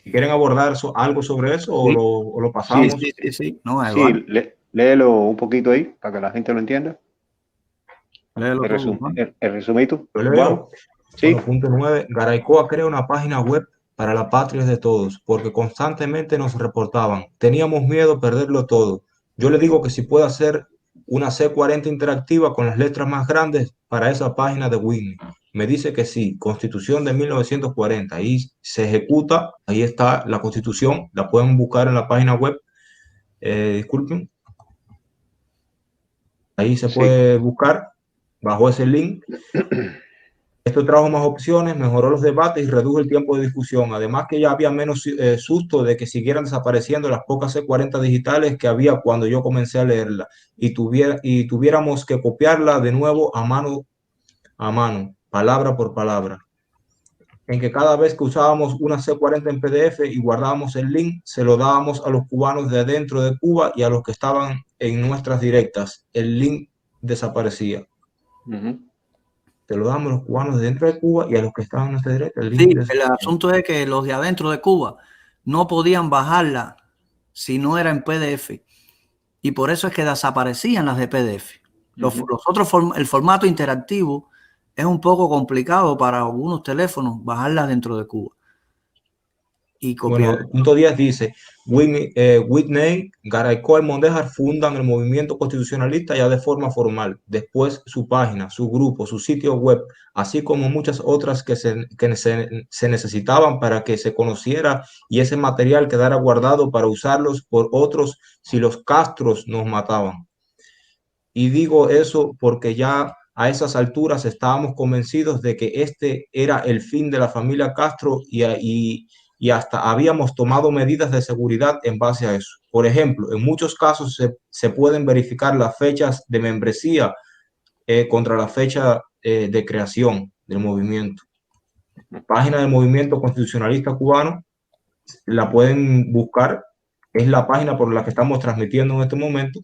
¿Quieren abordar algo sobre eso o, sí, o lo pasamos? Sí. No, sí, léelo un poquito ahí para que la gente lo entienda. Léelo el resumito. ¿Lo leo? Sí. Bueno, punto 9. Garaycoa crea una página web para la patria de todos, porque constantemente nos reportaban. Teníamos miedo a perderlo todo. Yo le digo que si puede hacer una C40 interactiva con las letras más grandes para esa página de Whitney. Me dice que sí, Constitución de 1940. Ahí se ejecuta, ahí está la Constitución, la pueden buscar en la página web. Disculpen. Ahí se puede buscar bajo ese link. Esto trajo más opciones, mejoró los debates y redujo el tiempo de discusión. Además que ya había menos susto de que siguieran desapareciendo las pocas C40 digitales que había cuando yo comencé a leerla y tuviéramos que copiarla de nuevo a mano, palabra por palabra. En que cada vez que usábamos una C40 en PDF y guardábamos el link, se lo dábamos a los cubanos de dentro de Cuba y a los que estaban en nuestras directas. El link desaparecía. Te lo damos a los cubanos de dentro de Cuba y a los que estaban en nuestra directa. Sí, el asunto es que los de adentro de Cuba no podían bajarla si no era en PDF. Y por eso es que desaparecían las de PDF. Los otros, el formato interactivo es un poco complicado para algunos teléfonos bajarlas dentro de Cuba. Y copiar. Bueno, punto 10 dice, Whitney, Garaycoa y Mondéjar fundan el movimiento constitucionalista ya de forma formal. Después su página, su grupo, su sitio web, así como muchas otras que se necesitaban para que se conociera y ese material quedara guardado para usarlos por otros si los Castros nos mataban. Y digo eso porque ya a esas alturas estábamos convencidos de que este era el fin de la familia Castro y hasta habíamos tomado medidas de seguridad en base a eso. Por ejemplo, en muchos casos se pueden verificar las fechas de membresía contra la fecha de creación del movimiento. La página del Movimiento Constitucionalista Cubano la pueden buscar, es la página por la que estamos transmitiendo en este momento.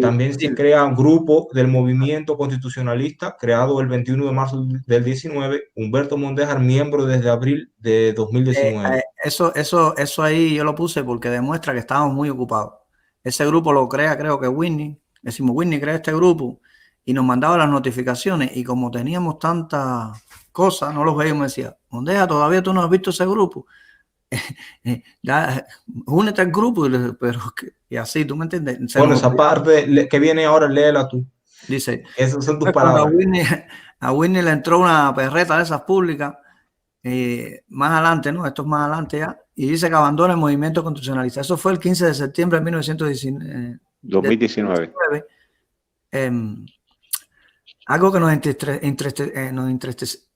También se crea un grupo del Movimiento Constitucionalista creado el 21 de marzo del 19, Humberto Mondéjar, miembro desde abril de 2019. Eso ahí yo lo puse porque demuestra que estábamos muy ocupados. Ese grupo lo crea, creo que Whitney. Decimos, Whitney crea este grupo y nos mandaba las notificaciones y como teníamos tantas cosas, no los veíamos, decía, Mondéjar, todavía tú no has visto ese grupo. Únete al grupo, y así, ¿tú me entiendes? Bueno, esa parte que viene ahora, léela tú. Dice, esas son tus palabras. A Whitney le entró una perreta de esas públicas más adelante, ¿no? Esto es más adelante ya, y dice que abandona el movimiento constitucionalista. Eso fue el 15 de septiembre de 2019. Algo que nos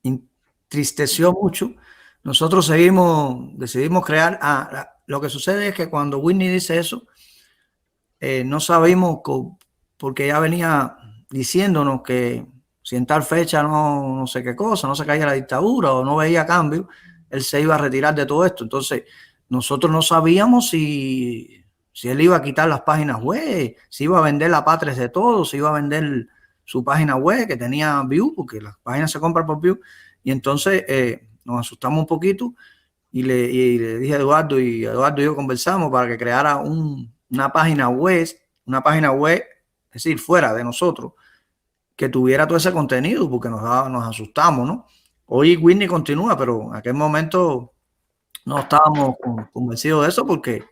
entristeció mucho. Nosotros decidimos crear. Lo que sucede es que cuando Whitney dice eso, no sabemos, porque ya venía diciéndonos que si en tal fecha no sé qué cosa, no se caía la dictadura o no veía cambio, él se iba a retirar de todo esto. Entonces, nosotros no sabíamos si él iba a quitar las páginas web, si iba a vender la Patria de Todo, si iba a vender su página web que tenía view, porque las páginas se compran por view. Y entonces nos asustamos un poquito y le dije a Eduardo, y Eduardo y yo conversamos para que creara una página web, es decir, fuera de nosotros, que tuviera todo ese contenido, porque nos asustamos, ¿no? Hoy Whitney continúa, pero en aquel momento no estábamos convencidos de eso porque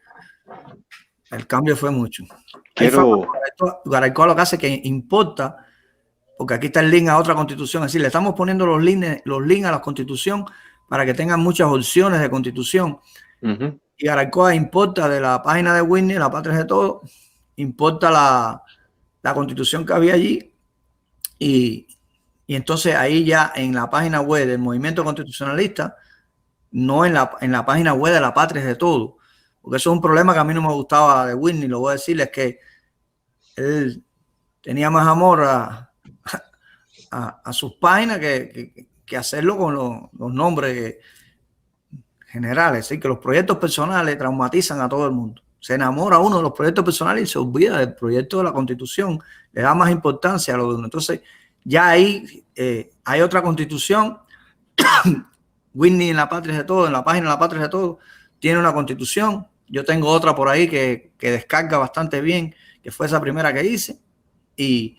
el cambio fue mucho. Guaraicoa lo que hace que importa, porque aquí está el link a otra constitución, es decir, le estamos poniendo los links a la constitución para que tengan muchas opciones de constitución. Y Guaraicoa importa de la página de Whitney, la Patria de Todo, importa la constitución que había allí, y entonces ahí ya en la página web del movimiento constitucionalista, no en la página web de la Patria de Todo, porque eso es un problema que a mí no me gustaba de Whitney, lo voy a decirles, que él tenía más amor a sus páginas que hacerlo con los nombres generales. Es decir, que los proyectos personales traumatizan a todo el mundo. Se enamora uno de los proyectos personales y se olvida del proyecto de la Constitución, le da más importancia a lo de uno. Entonces, ya ahí hay otra constitución. Whitney en la Patria de Todo, en la página de la Patria de Todo, tiene una constitución. Yo tengo otra por ahí que descarga bastante bien, que fue esa primera que hice. Y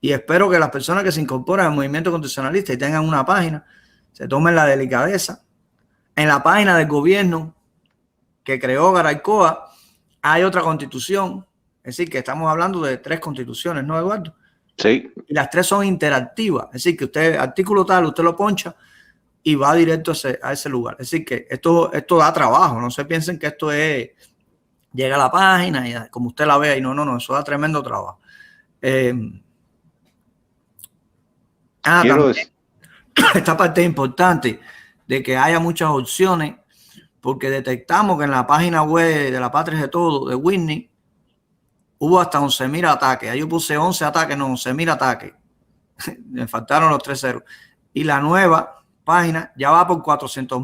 espero que las personas que se incorporan al movimiento constitucionalista y tengan una página, se tomen la delicadeza. En la página del gobierno que creó Guaraicoa hay otra constitución. Es decir, que estamos hablando de 3 constituciones, ¿no, Eduardo? Sí. Y las 3 son interactivas. Es decir, que usted, artículo tal, usted lo poncha y va directo a ese lugar. Es decir, que esto da trabajo. No se piensen que esto es, llega a la página y como usted la vea y no, eso da tremendo trabajo. También, esta parte es importante de que haya muchas opciones, porque detectamos que en la página web de la Patria de Todo, de Whitney, hubo hasta 11.000 ataques. Ahí yo puse 11 ataques, no, 11.000 ataques. Me faltaron los 3 ceros. Y la nueva página ya va por 400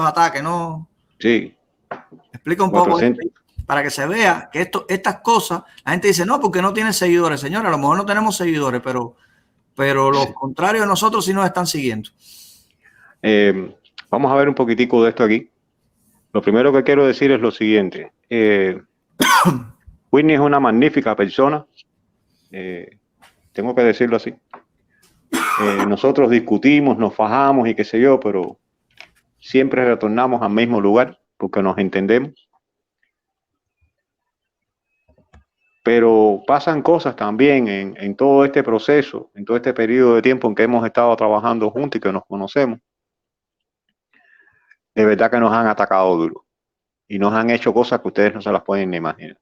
ataques, ¿no? Sí. Explica un 400. Poco para que se vea que estas cosas, la gente dice, no, porque no tienen seguidores. Señora, a lo mejor no tenemos seguidores, pero los contrarios de nosotros sí nos están siguiendo. Vamos a ver un poquitico de esto aquí. Lo primero que quiero decir es lo siguiente. Whitney es una magnífica persona. Tengo que decirlo así. Nosotros discutimos, nos fajamos y qué sé yo, pero siempre retornamos al mismo lugar porque nos entendemos. Pero pasan cosas también en todo este proceso, en todo este periodo de tiempo en que hemos estado trabajando juntos y que nos conocemos. De verdad que nos han atacado duro y nos han hecho cosas que ustedes no se las pueden ni imaginar.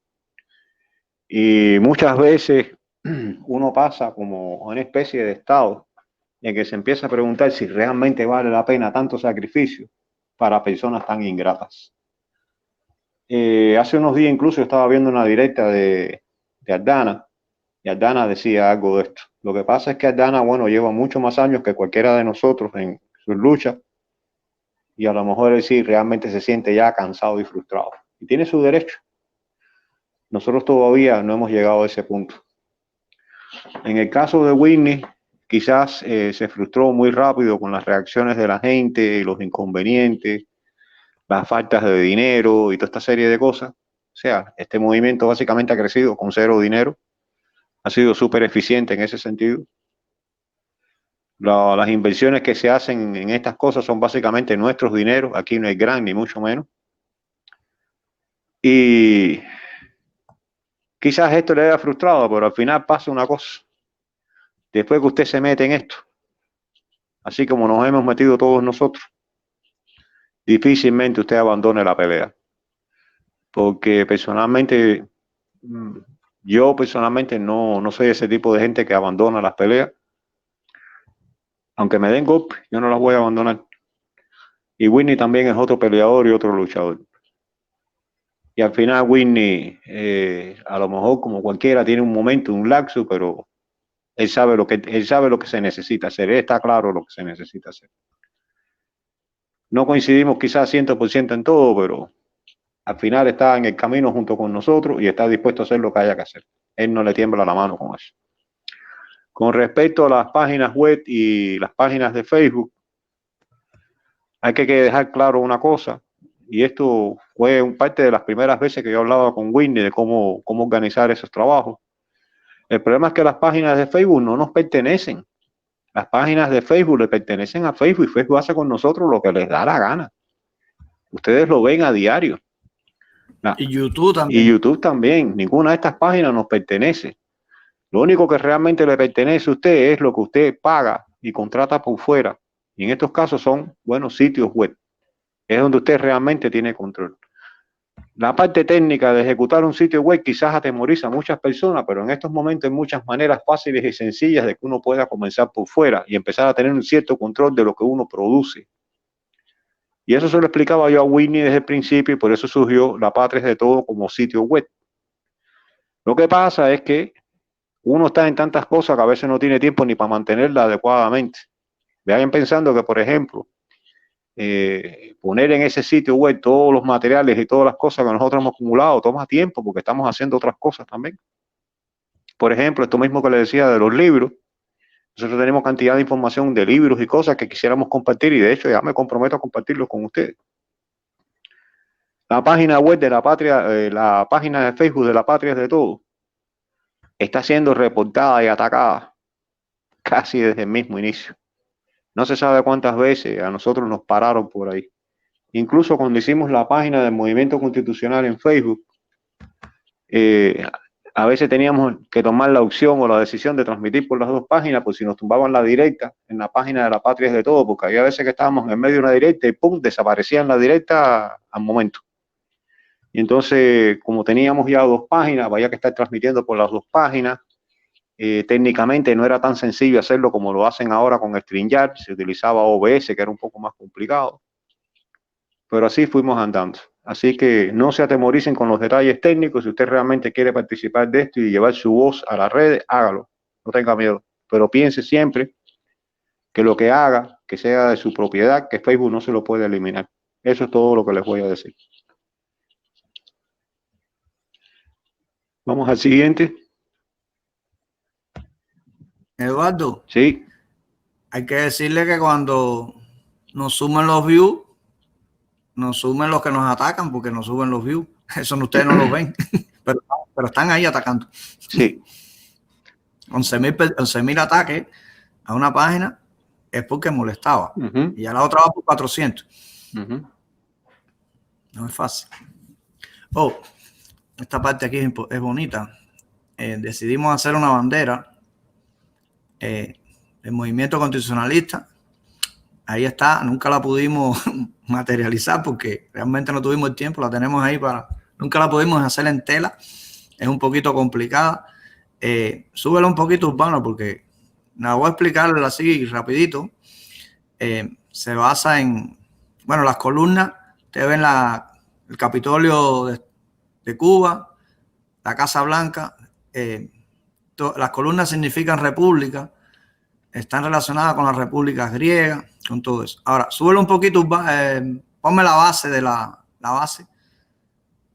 Y muchas veces uno pasa como una especie de estado en que se empieza a preguntar si realmente vale la pena tanto sacrificio para personas tan ingratas. Hace unos días incluso estaba viendo una directa de Aldana, y Aldana decía algo de esto. Lo que pasa es que Aldana, bueno, lleva mucho más años que cualquiera de nosotros en sus luchas, y a lo mejor él sí realmente se siente ya cansado y frustrado. Y tiene su derecho. Nosotros todavía no hemos llegado a ese punto. En el caso de Whitney, quizás se frustró muy rápido con las reacciones de la gente, los inconvenientes, las faltas de dinero y toda esta serie de cosas. O sea, este movimiento básicamente ha crecido con 0 dinero. Ha sido súper eficiente en ese sentido. Las inversiones que se hacen en estas cosas son básicamente nuestros dineros. Aquí no hay gran ni mucho menos. Y quizás esto le haya frustrado, pero al final pasa una cosa. Después que usted se mete en esto, así como nos hemos metido todos nosotros, difícilmente usted abandone la pelea. Porque personalmente, yo personalmente no soy ese tipo de gente que abandona las peleas. Aunque me den golpe, yo no las voy a abandonar. Y Whitney también es otro peleador y otro luchador. Y al final Whitney, a lo mejor como cualquiera, tiene un momento, un lapso, pero él sabe lo que se necesita hacer. Él está claro lo que se necesita hacer. No coincidimos quizás 100% en todo, pero al final está en el camino junto con nosotros y está dispuesto a hacer lo que haya que hacer. Él no le tiembla la mano con eso. Con respecto a las páginas web y las páginas de Facebook, hay que dejar claro una cosa, y esto fue parte de las primeras veces que yo hablaba con Whitney de cómo organizar esos trabajos. El problema es que las páginas de Facebook no nos pertenecen. Las páginas de Facebook le pertenecen a Facebook y Facebook hace con nosotros lo que les da la gana. Ustedes lo ven a diario. Y YouTube también. Y YouTube también. Ninguna de estas páginas nos pertenece. Lo único que realmente le pertenece a usted es lo que usted paga y contrata por fuera. Y en estos casos son buenos sitios web. Es donde usted realmente tiene control. La parte técnica de ejecutar un sitio web quizás atemoriza a muchas personas, pero en estos momentos hay muchas maneras fáciles y sencillas de que uno pueda comenzar por fuera y empezar a tener un cierto control de lo que uno produce. Y eso se lo explicaba yo a Whitney desde el principio y por eso surgió La Patria es de Todo como sitio web. Lo que pasa es que uno está en tantas cosas que a veces no tiene tiempo ni para mantenerla adecuadamente. Vayan pensando que, por ejemplo, poner en ese sitio web todos los materiales y todas las cosas que nosotros hemos acumulado toma tiempo porque estamos haciendo otras cosas también. Por ejemplo, esto mismo que le decía de los libros, nosotros tenemos cantidad de información de libros y cosas que quisiéramos compartir y de hecho ya me comprometo a compartirlos con ustedes. La página web de La Patria, la página de Facebook de La Patria es de Todo, está siendo reportada y atacada casi desde el mismo inicio. No se sabe cuántas veces a nosotros nos pararon por ahí. Incluso cuando hicimos la página del Movimiento Constitucional en Facebook, a veces teníamos que tomar la opción o la decisión de transmitir por las dos páginas, pues si nos tumbaban la directa en la página de La Patria es de Todo, porque había veces que estábamos en medio de una directa y ¡pum!, desaparecían la directa al momento. Y entonces, como teníamos ya dos páginas, había que estar transmitiendo por las dos páginas. Técnicamente no era tan sencillo hacerlo como lo hacen ahora con StreamYard, se utilizaba OBS, que era un poco más complicado, pero así fuimos andando. Así que no se atemoricen con los detalles técnicos. Si usted realmente quiere participar de esto y llevar su voz a las redes, hágalo, no tenga miedo, pero piense siempre que lo que haga, que sea de su propiedad, que Facebook no se lo puede eliminar. Eso es todo lo que les voy a decir. Vamos al siguiente. Eduardo, Sí. hay que decirle que cuando nos sumen los views, nos sumen los que nos atacan porque nos suben los views. Eso ustedes no lo ven, pero están ahí atacando. Sí. 11,000 ataques a una página es porque molestaba. Y ya la otra va por 400. No es fácil. Oh, esta parte aquí es bonita. Decidimos hacer una bandera del movimiento constitucionalista. Ahí está, nunca la pudimos materializar porque realmente no tuvimos el tiempo, la tenemos ahí nunca la pudimos hacer en tela, es un poquito complicada. Súbela un poquito, Urbano, porque la voy a explicar así rapidito. Se basa en, bueno, las columnas, ustedes ven el Capitolio de Cuba, la Casa Blanca, las columnas significan república, están relacionadas con las repúblicas griegas, con todo eso. Ahora, súbelo un poquito, ponme la base de la base.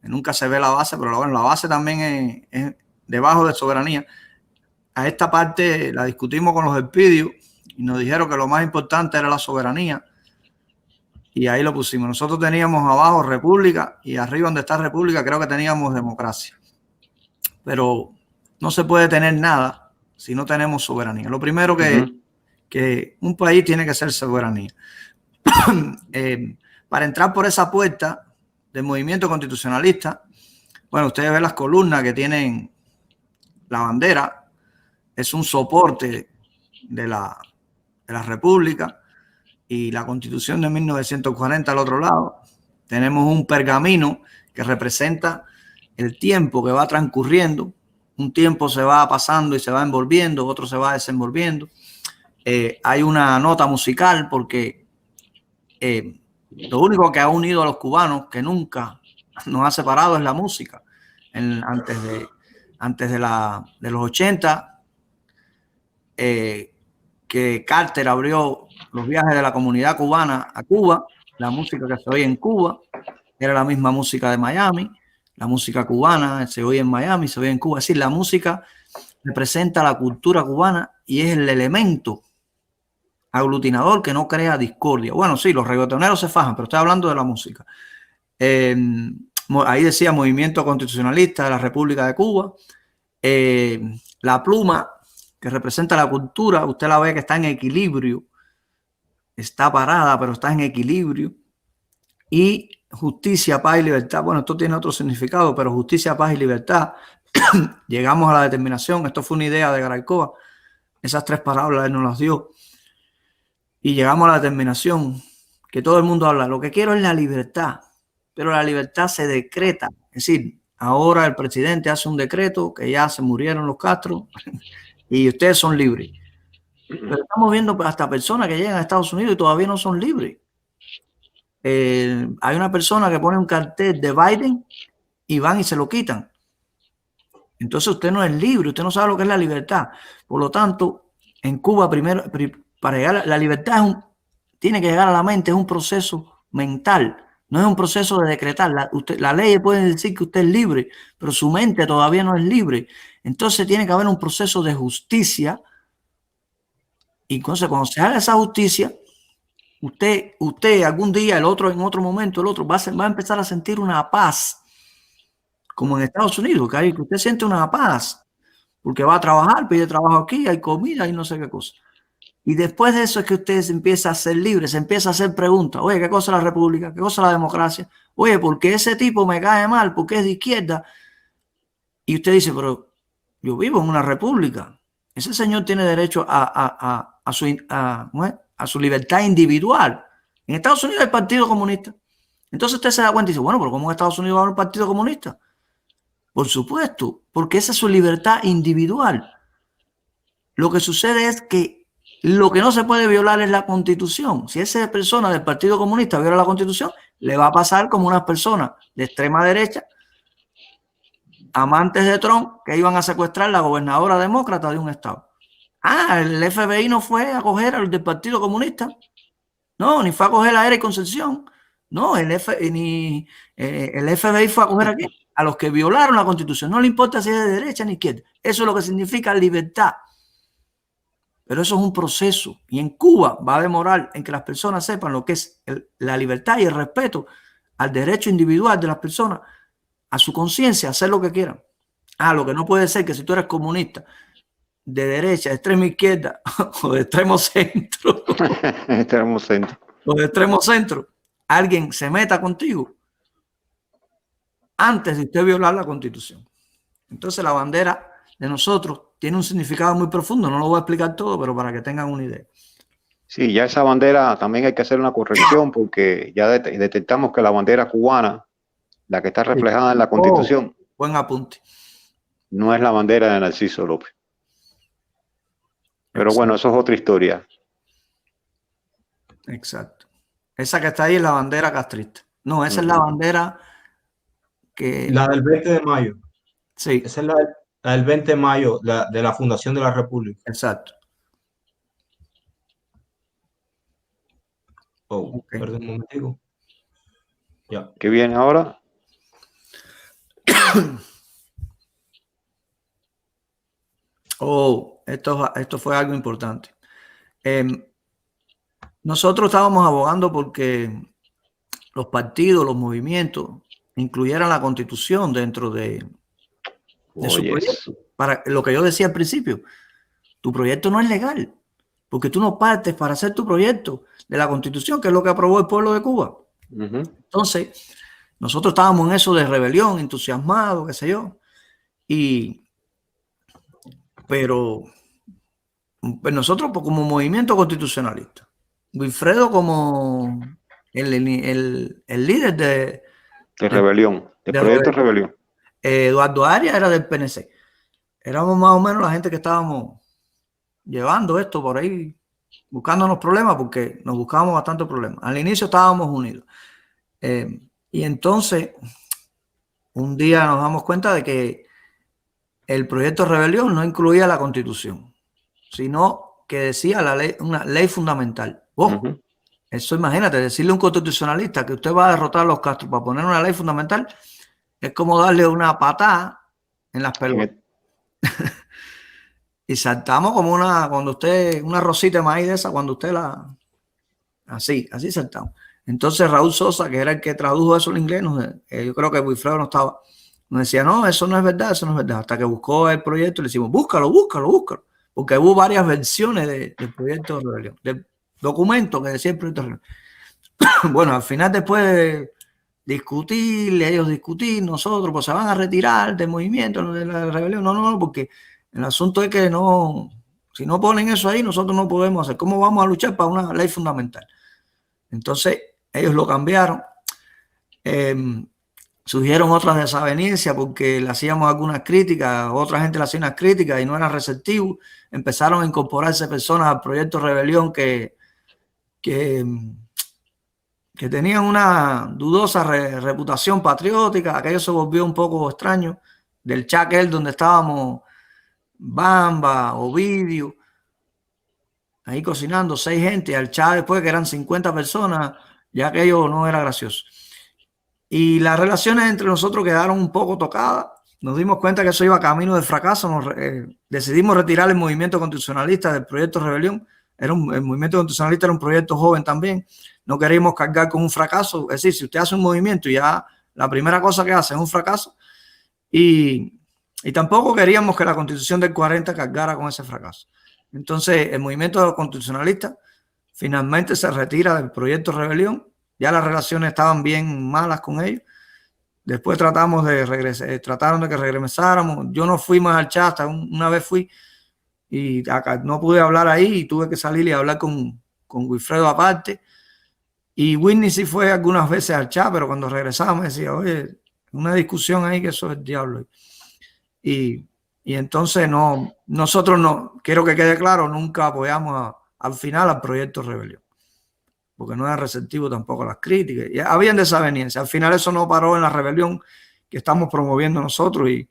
Nunca se ve la base, pero bueno, la base también es debajo de soberanía. A esta parte la discutimos con los expedios y nos dijeron que lo más importante era la soberanía. Y ahí lo pusimos. Nosotros teníamos abajo república y arriba donde está república creo que teníamos democracia. Pero no se puede tener nada si no tenemos soberanía. Lo primero que un país tiene que ser soberanía. Para entrar por esa puerta del movimiento constitucionalista, bueno, ustedes ven las columnas que tienen la bandera, es un soporte de la república y la constitución de 1940 al otro lado. Tenemos un pergamino que representa el tiempo que va transcurriendo. Un tiempo se va pasando y se va envolviendo, otro se va desenvolviendo. Hay una nota musical porque lo único que ha unido a los cubanos, que nunca nos ha separado, es la música. Antes de los 80, que Carter abrió los viajes de la comunidad cubana a Cuba, la música que se oye en Cuba era la misma música de Miami, la música cubana se oye en Miami, se oye en Cuba. Es decir, la música representa la cultura cubana y es el elemento aglutinador que no crea discordia. Bueno, sí, los reggaetoneros se fajan, pero estoy hablando de la música. Ahí decía movimiento constitucionalista de la República de Cuba. La pluma que representa la cultura, usted la ve que está en equilibrio, está parada, pero está en equilibrio. Y justicia, paz y libertad. Bueno, esto tiene otro significado, pero justicia, paz y libertad. Llegamos a la determinación. Esto fue una idea de Garaycoa. Esas tres palabras él nos las dio. Y llegamos a la determinación que todo el mundo habla. Lo que quiero es la libertad, pero la libertad se decreta. Es decir, ahora el presidente hace un decreto que ya se murieron los Castro y ustedes son libres. Pero estamos viendo hasta personas que llegan a Estados Unidos y todavía no son libres. Hay una persona que pone un cartel de Biden y van y se lo quitan. Entonces usted no es libre, usted no sabe lo que es la libertad. Por lo tanto, en Cuba, primero, para llegar a la libertad tiene que llegar a la mente, es un proceso mental, no es un proceso de decretar. La ley puede decir que usted es libre, pero su mente todavía no es libre. Entonces tiene que haber un proceso de justicia. Y entonces cuando se haga esa justicia, usted algún día, el otro en otro momento, el otro va a empezar a sentir una paz, como en Estados Unidos, que usted siente una paz, porque va a trabajar, pide trabajo aquí, hay comida y no sé qué cosa. Y después de eso es que usted se empieza a ser libre, se empieza a hacer preguntas. Oye, ¿qué cosa es la república? ¿Qué cosa es la democracia? Oye, ¿por qué ese tipo me cae mal? ¿Por qué es de izquierda? Y usted dice, pero yo vivo en una república. Ese señor tiene derecho a su libertad individual. En Estados Unidos hay el Partido Comunista. Entonces usted se da cuenta y dice, bueno, pero ¿cómo en Estados Unidos va a haber un Partido Comunista? Por supuesto, porque esa es su libertad individual. Lo que sucede es que lo que no se puede violar es la Constitución. Si esa persona del Partido Comunista viola la Constitución, le va a pasar como unas personas de extrema derecha, amantes de Trump, que iban a secuestrar la gobernadora demócrata de un estado. El FBI no fue a coger al del Partido Comunista. No, ni fue a coger a Eric Concepción. No, el FBI fue a coger a los que violaron la Constitución. No le importa si es de derecha ni izquierda. Eso es lo que significa libertad. Pero eso es un proceso. Y en Cuba va a demorar en que las personas sepan lo que es la libertad y el respeto al derecho individual de las personas, a su conciencia, hacer lo que quieran. Lo que no puede ser que si tú eres comunista, de derecha, de extrema izquierda o de extremo centro, o de extremo centro, alguien se meta contigo antes de usted violar la Constitución. Entonces la bandera de nosotros tiene un significado muy profundo. No lo voy a explicar todo, pero para que tengan una idea. Sí, ya esa bandera también hay que hacer una corrección porque ya detectamos que la bandera cubana, la que está reflejada en la Constitución, buen apunte, no es la bandera de Narciso López. Pero bueno, eso es otra historia. Exacto. Esa que está ahí es la bandera castrista. No, esa es la bandera que... La del 20 de mayo. Sí. Esa es la del 20 de mayo, de la Fundación de la República. Exacto. Perdón un momentico. Ya. ¿Qué viene ahora? Esto fue algo importante. Nosotros estábamos abogando porque los partidos, los movimientos incluyeran la Constitución dentro de su proyecto. Para lo que yo decía al principio, tu proyecto no es legal, porque tú no partes para hacer tu proyecto de la Constitución, que es lo que aprobó el pueblo de Cuba. Entonces, nosotros estábamos en eso de rebelión, entusiasmados, qué sé yo, pero nosotros como movimiento constitucionalista, Wilfredo como el líder de rebelión, de proyecto rebelión. Eduardo Arias era del PNC. Éramos más o menos la gente que estábamos llevando esto por ahí, buscándonos problemas, porque nos buscábamos bastantes problemas. Al inicio estábamos unidos. Y entonces, un día nos damos cuenta de que el proyecto de rebelión no incluía la Constitución, sino que decía una ley fundamental. Eso imagínate, decirle a un constitucionalista que usted va a derrotar a los Castro para poner una ley fundamental es como darle una patada en las pelotas. Y saltamos como una rosita de maíz de esa, cuando usted así saltamos. Entonces Raúl Sosa, que era el que tradujo eso en inglés, yo creo que Wilfredo no estaba, nos decía, no, eso no es verdad, eso no es verdad. Hasta que buscó el proyecto y le decimos, búscalo. Porque hubo varias versiones del proyecto de rebelión, del documento que decía el proyecto de rebelión. Bueno, al final, después de ellos discutir, nosotros pues se van a retirar del movimiento de la rebelión. No, porque el asunto es que si no ponen eso ahí, nosotros no podemos hacer. ¿Cómo vamos a luchar para una ley fundamental? Entonces, ellos lo cambiaron. Surgieron otras desavenencias porque le hacíamos algunas críticas, otra gente le hacía unas críticas y no era receptivo. Empezaron a incorporarse personas al proyecto de rebelión que tenían una dudosa reputación patriótica. Aquello se volvió un poco extraño. Del chat donde estábamos Bamba, Ovidio, ahí cocinando, 6 gente, al chat después que eran 50 personas, ya aquello no era gracioso. Y las relaciones entre nosotros quedaron un poco tocadas. Nos dimos cuenta que eso iba camino de fracaso. Decidimos retirar el movimiento constitucionalista del proyecto de rebelión. El movimiento constitucionalista era un proyecto joven también. No queríamos cargar con un fracaso. Es decir, si usted hace un movimiento y ya la primera cosa que hace es un fracaso, y tampoco queríamos que la Constitución del 40 cargara con ese fracaso. Entonces, el movimiento constitucionalista finalmente se retira del proyecto de rebelión. Ya las relaciones estaban bien malas con ellos. Después trataron de que regresáramos. Yo no fui más al chat, hasta una vez fui y acá no pude hablar ahí y tuve que salir y hablar con Wilfredo aparte. Y Whitney sí fue algunas veces al chat, pero cuando regresaba me decía, oye, una discusión ahí que eso es el diablo. Y entonces nosotros no, quiero que quede claro, nunca apoyamos al final al proyecto de rebelión, porque no era receptivo tampoco a las críticas. Y habían desavenencias. Al final eso no paró en la rebelión que estamos promoviendo nosotros y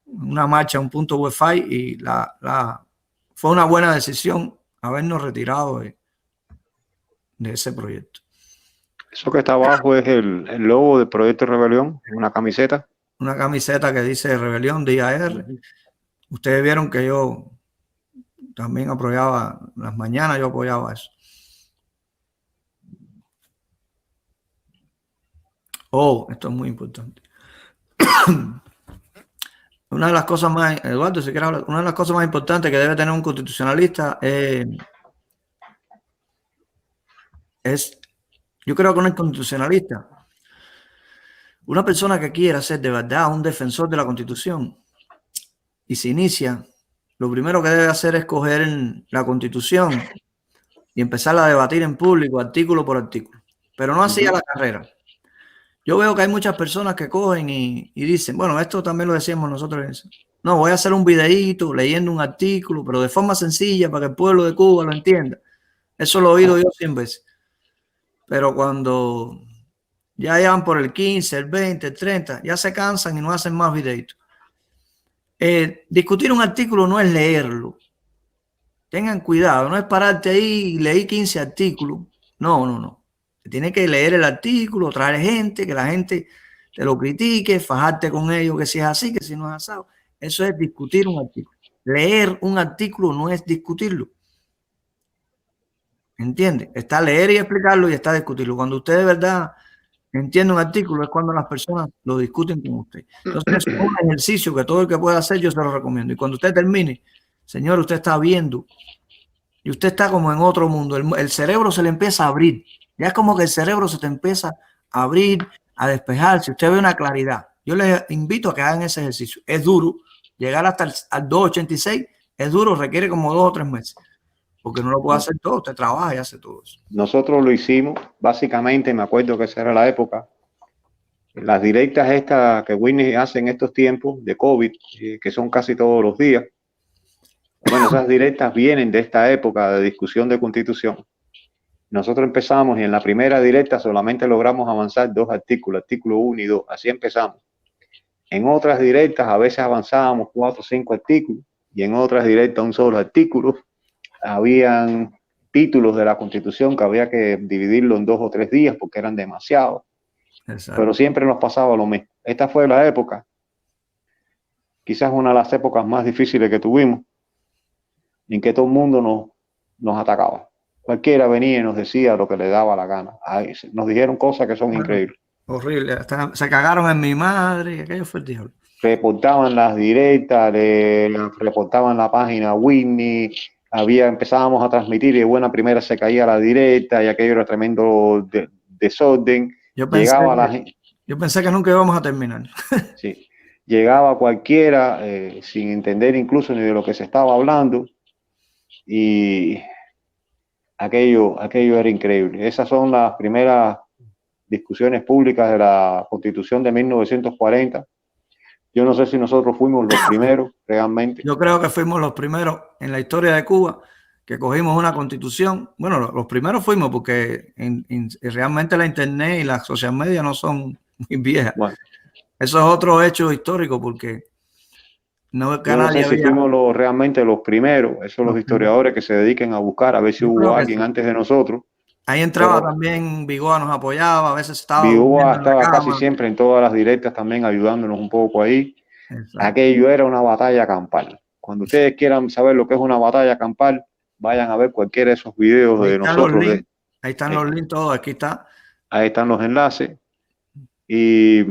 una marcha, un punto Wi-Fi, y fue una buena decisión habernos retirado de ese proyecto. Eso que está abajo es el logo del proyecto de rebelión, una camiseta. Una camiseta que dice Rebelión DIAR. Ustedes vieron que yo también apoyaba, las mañanas yo apoyaba eso. Oh, esto es muy importante. Una de las cosas más, Eduardo, si quieres hablar, una de las cosas más importantes que debe tener un constitucionalista yo creo que un constitucionalista, una persona que quiera ser de verdad un defensor de la Constitución y se inicia, lo primero que debe hacer es coger la Constitución y empezar a debatir en público, artículo por artículo, pero no así a la carrera. Yo veo que hay muchas personas que cogen y dicen, bueno, esto también lo decíamos nosotros. No, voy a hacer un videíto leyendo un artículo, pero de forma sencilla para que el pueblo de Cuba lo entienda. Eso lo he oído yo 100 veces. Pero cuando ya llevan por el 15, el 20, el 30, ya se cansan y no hacen más videitos. Discutir un artículo no es leerlo. Tengan cuidado, no es pararte ahí y leí 15 artículos. No. Tiene que leer el artículo, traer gente, que la gente te lo critique, fajarte con ellos que si es así, que si no es asado. Eso es discutir un artículo. Leer un artículo no es discutirlo. ¿Entiende? Está leer y explicarlo y está discutirlo. Cuando usted de verdad entiende un artículo es cuando las personas lo discuten con usted. Entonces es un ejercicio que todo el que pueda hacer yo se lo recomiendo. Y cuando usted termine, señor, usted está viendo y usted está como en otro mundo. El cerebro se le empieza a abrir. Ya es como que el cerebro se te empieza a abrir, a despejar. Si usted ve una claridad, yo les invito a que hagan ese ejercicio. Es duro. Llegar hasta al 286 es duro, requiere como 2 o 3 meses. Porque no lo puede hacer todo, usted trabaja y hace todo eso. Nosotros lo hicimos, básicamente, me acuerdo que esa era la época. Las directas estas que Whitney hace en estos tiempos de COVID, que son casi todos los días. Bueno, esas directas vienen de esta época de discusión de Constitución. Nosotros empezamos y en la primera directa solamente logramos avanzar 2 artículos, artículo 1 y 2, así empezamos. En otras directas a veces avanzábamos 4 o 5 artículos y en otras directas un solo artículo. Habían títulos de la Constitución que había que dividirlo en 2 o 3 días porque eran demasiados. Exacto. Pero siempre nos pasaba lo mismo. Esta fue la época, quizás una de las épocas más difíciles que tuvimos, en que todo el mundo nos atacaba. Cualquiera venía y nos decía lo que le daba la gana. Ay, nos dijeron cosas que son increíbles. Horrible. Se cagaron en mi madre. Aquello fue el diablo. Reportaban las directas, reportaban la página Whitney, empezábamos a transmitir y de buena primera se caía la directa y aquello era tremendo desorden. Yo pensé que nunca íbamos a terminar. Sí, llegaba cualquiera sin entender incluso ni de lo que se estaba hablando y aquello era increíble. Esas son las primeras discusiones públicas de la Constitución de 1940. Yo no sé si nosotros fuimos los primeros realmente. Yo creo que fuimos los primeros en la historia de Cuba que cogimos una constitución. Bueno, los primeros fuimos porque realmente la internet y las social media no son muy viejas. Bueno, eso es otro hecho histórico porque no sé si fuimos realmente los primeros. Esos son los historiadores que se dediquen a buscar a ver si hubo alguien antes de nosotros. Ahí entraba también Vigoa, nos apoyaba, a veces estaba. Vigoa estaba casi siempre en todas las directas también ayudándonos un poco ahí. Exacto. Aquello era una batalla campal. Cuando ustedes quieran saber lo que es una batalla campal, vayan a ver cualquiera de esos videos de nosotros. Ahí están los links todos, aquí está. Ahí están los enlaces. Y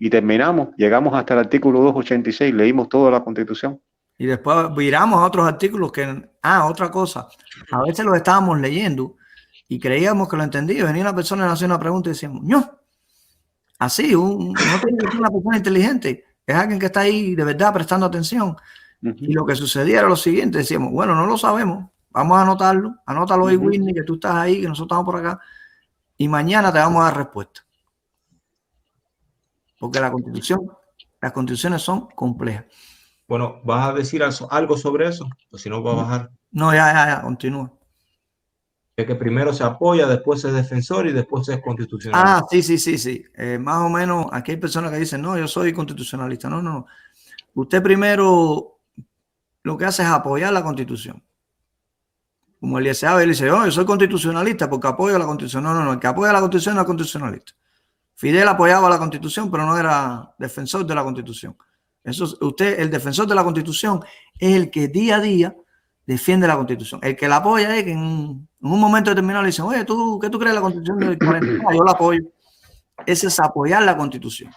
terminamos, llegamos hasta el artículo 286, leímos toda la Constitución. Y después viramos a otros artículos que, otra cosa, a veces los estábamos leyendo y creíamos que lo entendía. Venía una persona y nos hacía una pregunta y decíamos, no, así, no tiene que ser una persona inteligente, es alguien que está ahí de verdad prestando atención. Y lo que sucedía era lo siguiente, decíamos, bueno, no lo sabemos, vamos a anotarlo, anótalo ahí, Whitney, que tú estás ahí, que nosotros estamos por acá, y mañana te vamos a dar respuesta. Porque las constituciones son complejas. Bueno, ¿vas a decir algo sobre eso? O si no, va a bajar. No, ya, continúa. Es que primero se apoya, después es defensor y después es constitucionalista. Sí. Más o menos, aquí hay personas que dicen, no, yo soy constitucionalista. No. Usted primero lo que hace es apoyar la Constitución. Como Eliezer Ávila dice, yo soy constitucionalista porque apoyo la Constitución. No, el que apoya la Constitución no es constitucionalista. Fidel apoyaba la Constitución, pero no era defensor de la Constitución. El defensor de la Constitución es el que día a día defiende la Constitución. El que la apoya es que en un momento determinado le dicen, oye, ¿qué tú crees de la Constitución del 40? Yo la apoyo. Ese es apoyar la Constitución.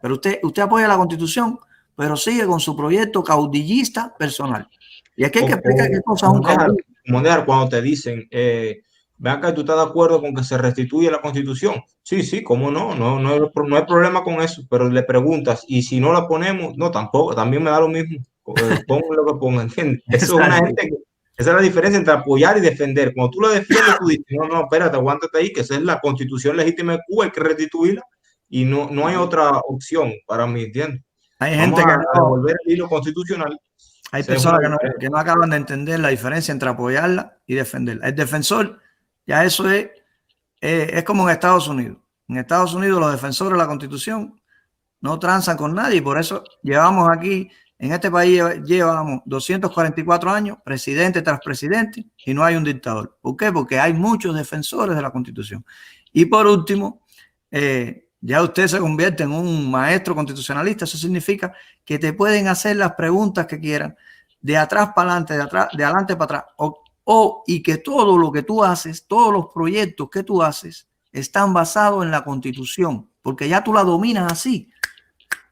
Pero usted apoya la Constitución, pero sigue con su proyecto caudillista personal. Y aquí hay que explicar qué cosa es un caudillo. Cuando te dicen, ven acá, ¿tú estás de acuerdo con que se restituya la Constitución? Sí, cómo no hay problema con eso, pero le preguntas, ¿y si no la ponemos? No, tampoco, también me da lo mismo, pongo lo que ponga, ¿entiendes? Eso es una gente esa es la diferencia entre apoyar y defender. Cuando tú la defiendes, tú dices, no, espérate, aguántate ahí, que esa es la Constitución legítima de Cuba, hay que restituirla, y no hay otra opción para mí, ¿entiendes? Hay gente que a devolver el hilo constitucional. Hay personas que no acaban de entender la diferencia entre apoyarla y defenderla. El defensor, ya eso es como en Estados Unidos. En Estados Unidos los defensores de la Constitución no transan con nadie y por eso llevamos aquí, en este país llevamos 244 años, presidente tras presidente, y no hay un dictador. ¿Por qué? Porque hay muchos defensores de la Constitución. Y por último, ya usted se convierte en un maestro constitucionalista. Eso significa que te pueden hacer las preguntas que quieran, de atrás para adelante, de adelante para atrás, y que todo lo que tú haces, todos los proyectos que tú haces, están basados en la Constitución, porque ya tú la dominas así.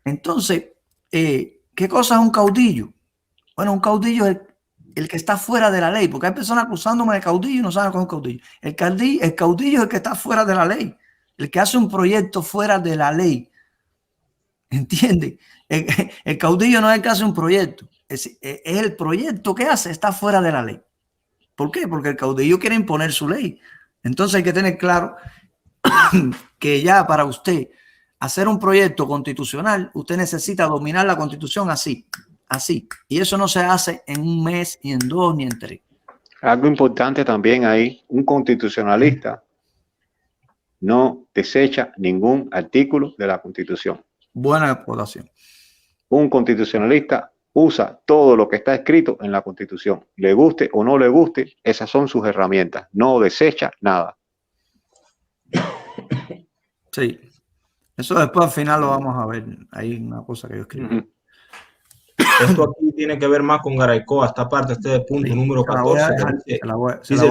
Entonces, ¿qué cosa es un caudillo? Bueno, un caudillo es el que está fuera de la ley, porque hay personas acusándome de caudillo y no saben cómo es un caudillo. El caudillo es el que está fuera de la ley, el que hace un proyecto fuera de la ley. ¿Entiendes? El caudillo no es el que hace un proyecto, es el proyecto que hace, está fuera de la ley. ¿Por qué? Porque el caudillo quiere imponer su ley. Entonces hay que tener claro que ya para usted hacer un proyecto constitucional, usted necesita dominar la Constitución así. Y eso no se hace en un mes, ni en 2, ni en 3. Algo importante también ahí, un constitucionalista no desecha ningún artículo de la Constitución. Buena explotación. Un constitucionalista usa todo lo que está escrito en la Constitución. Le guste o no le guste, esas son sus herramientas. No desecha nada. Sí. Eso después al final lo vamos a ver. Hay una cosa que yo escribí. Esto aquí tiene que ver más con Garaycoa, esta parte, este punto número 14. Dice,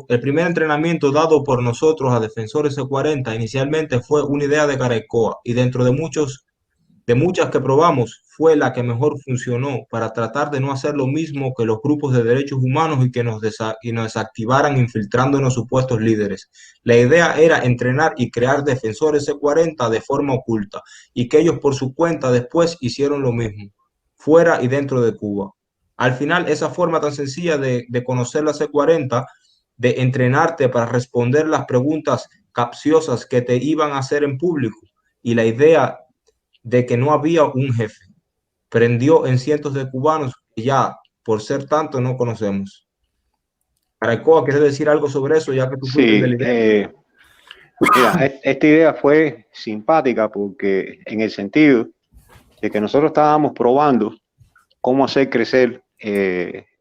el primer entrenamiento dado por nosotros a Defensores C40 inicialmente fue una idea de Garaycoa y dentro de muchas que probamos, fue la que mejor funcionó para tratar de no hacer lo mismo que los grupos de derechos humanos y que nos desactivaran infiltrando en los supuestos líderes. La idea era entrenar y crear defensores C40 de forma oculta y que ellos por su cuenta después hicieron lo mismo, fuera y dentro de Cuba. Al final, esa forma tan sencilla de conocer la C40, de entrenarte para responder las preguntas capciosas que te iban a hacer en público y la idea de que no había un jefe, prendió en cientos de cubanos que ya, por ser tanto, no conocemos. Garaycoa, ¿quieres decir algo sobre eso, ya que tú fuiste de la idea? Mira, esta idea fue simpática porque en el sentido de que nosotros estábamos probando cómo hacer crecer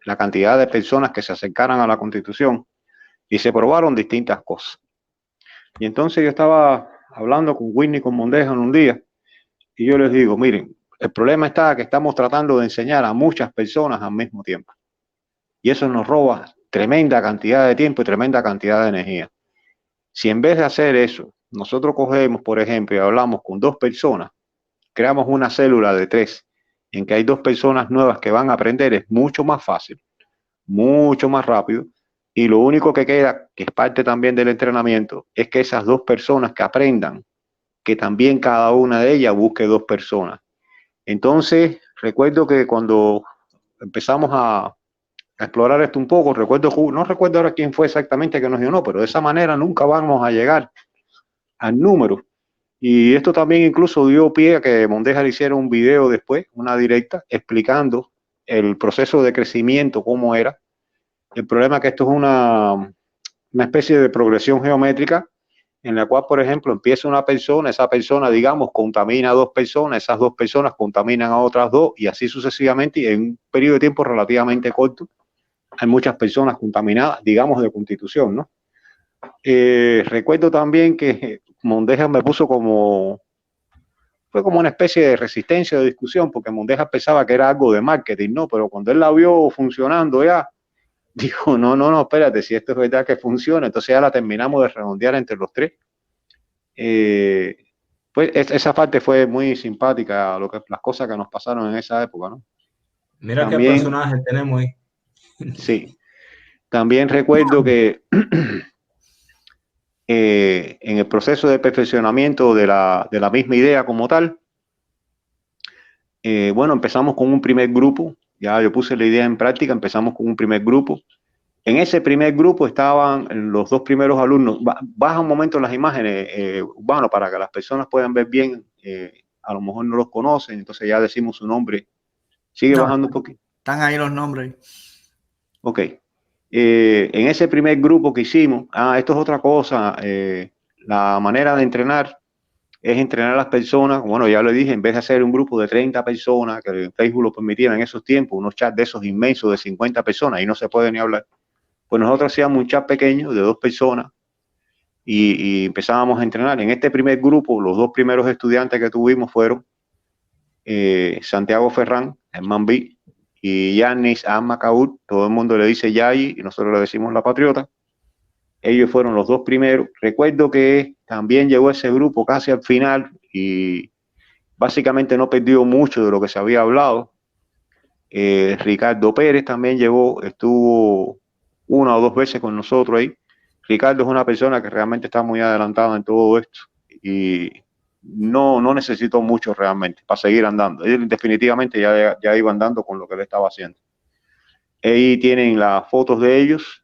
la cantidad de personas que se acercaran a la Constitución y se probaron distintas cosas. Y entonces yo estaba hablando con Whitney, con Mondeja en un día, y yo les digo, miren, el problema está que estamos tratando de enseñar a muchas personas al mismo tiempo. Y eso nos roba tremenda cantidad de tiempo y tremenda cantidad de energía. Si en vez de hacer eso, nosotros cogemos, por ejemplo, y hablamos con 2 personas, creamos una célula de 3, en que hay 2 personas nuevas que van a aprender, es mucho más fácil, mucho más rápido. Y lo único que queda, que es parte también del entrenamiento, es que esas 2 personas que aprendan, que también cada una de ellas busque 2 personas. Entonces, recuerdo que cuando empezamos a explorar esto un poco, no recuerdo ahora quién fue exactamente que nos dio, no, pero de esa manera nunca vamos a llegar al número. Y esto también incluso dio pie a que Mondeja le hiciera un video después, una directa, explicando el proceso de crecimiento, cómo era. El problema es que esto es una especie de progresión geométrica en la cual, por ejemplo, empieza una persona, esa persona, digamos, contamina a 2 personas, esas 2 personas contaminan a otras 2 y así sucesivamente, y en un periodo de tiempo relativamente corto hay muchas personas contaminadas, digamos, de Constitución, ¿no? Recuerdo también que Mondeja me puso fue como una especie de resistencia de discusión, porque Mondeja pensaba que era algo de marketing, ¿no? Pero cuando él la vio funcionando ya, dijo, no, espérate, si esto es verdad que funciona, entonces ya la terminamos de redondear entre los 3. Pues esa parte fue muy simpática, las cosas que nos pasaron en esa época, ¿no? Mira también, qué personaje tenemos ahí. Sí, también recuerdo que en el proceso de perfeccionamiento de la misma idea como tal, bueno, empezamos con un primer grupo, ya yo puse la idea en práctica, empezamos con un primer grupo. En ese primer grupo estaban los 2 primeros alumnos. Baja un momento las imágenes, Urbano, para que las personas puedan ver bien. A lo mejor no los conocen, entonces ya decimos su nombre. Sigue bajando un poquito. Están ahí los nombres. Ok. En ese primer grupo que hicimos, esto es otra cosa. La manera de entrenar es entrenar a las personas. Bueno, ya lo dije, en vez de hacer un grupo de 30 personas, que Facebook lo permitía en esos tiempos, unos chats de esos inmensos de 50 personas, y no se puede ni hablar. Pues nosotros hacíamos un chat pequeño de 2 personas y empezábamos a entrenar. En este primer grupo, los 2 primeros estudiantes que tuvimos fueron Santiago Ferrán, Germán B, y Yannis Amacaud. Todo el mundo le dice Yayi y nosotros le decimos La Patriota. Ellos fueron los 2 primeros. Recuerdo que también llegó ese grupo casi al final y básicamente no perdió mucho de lo que se había hablado. Ricardo Pérez también llegó, estuvo 1 o 2 veces con nosotros ahí. Ricardo es una persona que realmente está muy adelantada en todo esto y no necesitó mucho realmente para seguir andando. Él definitivamente ya iba andando con lo que él estaba haciendo. Ahí tienen las fotos de ellos.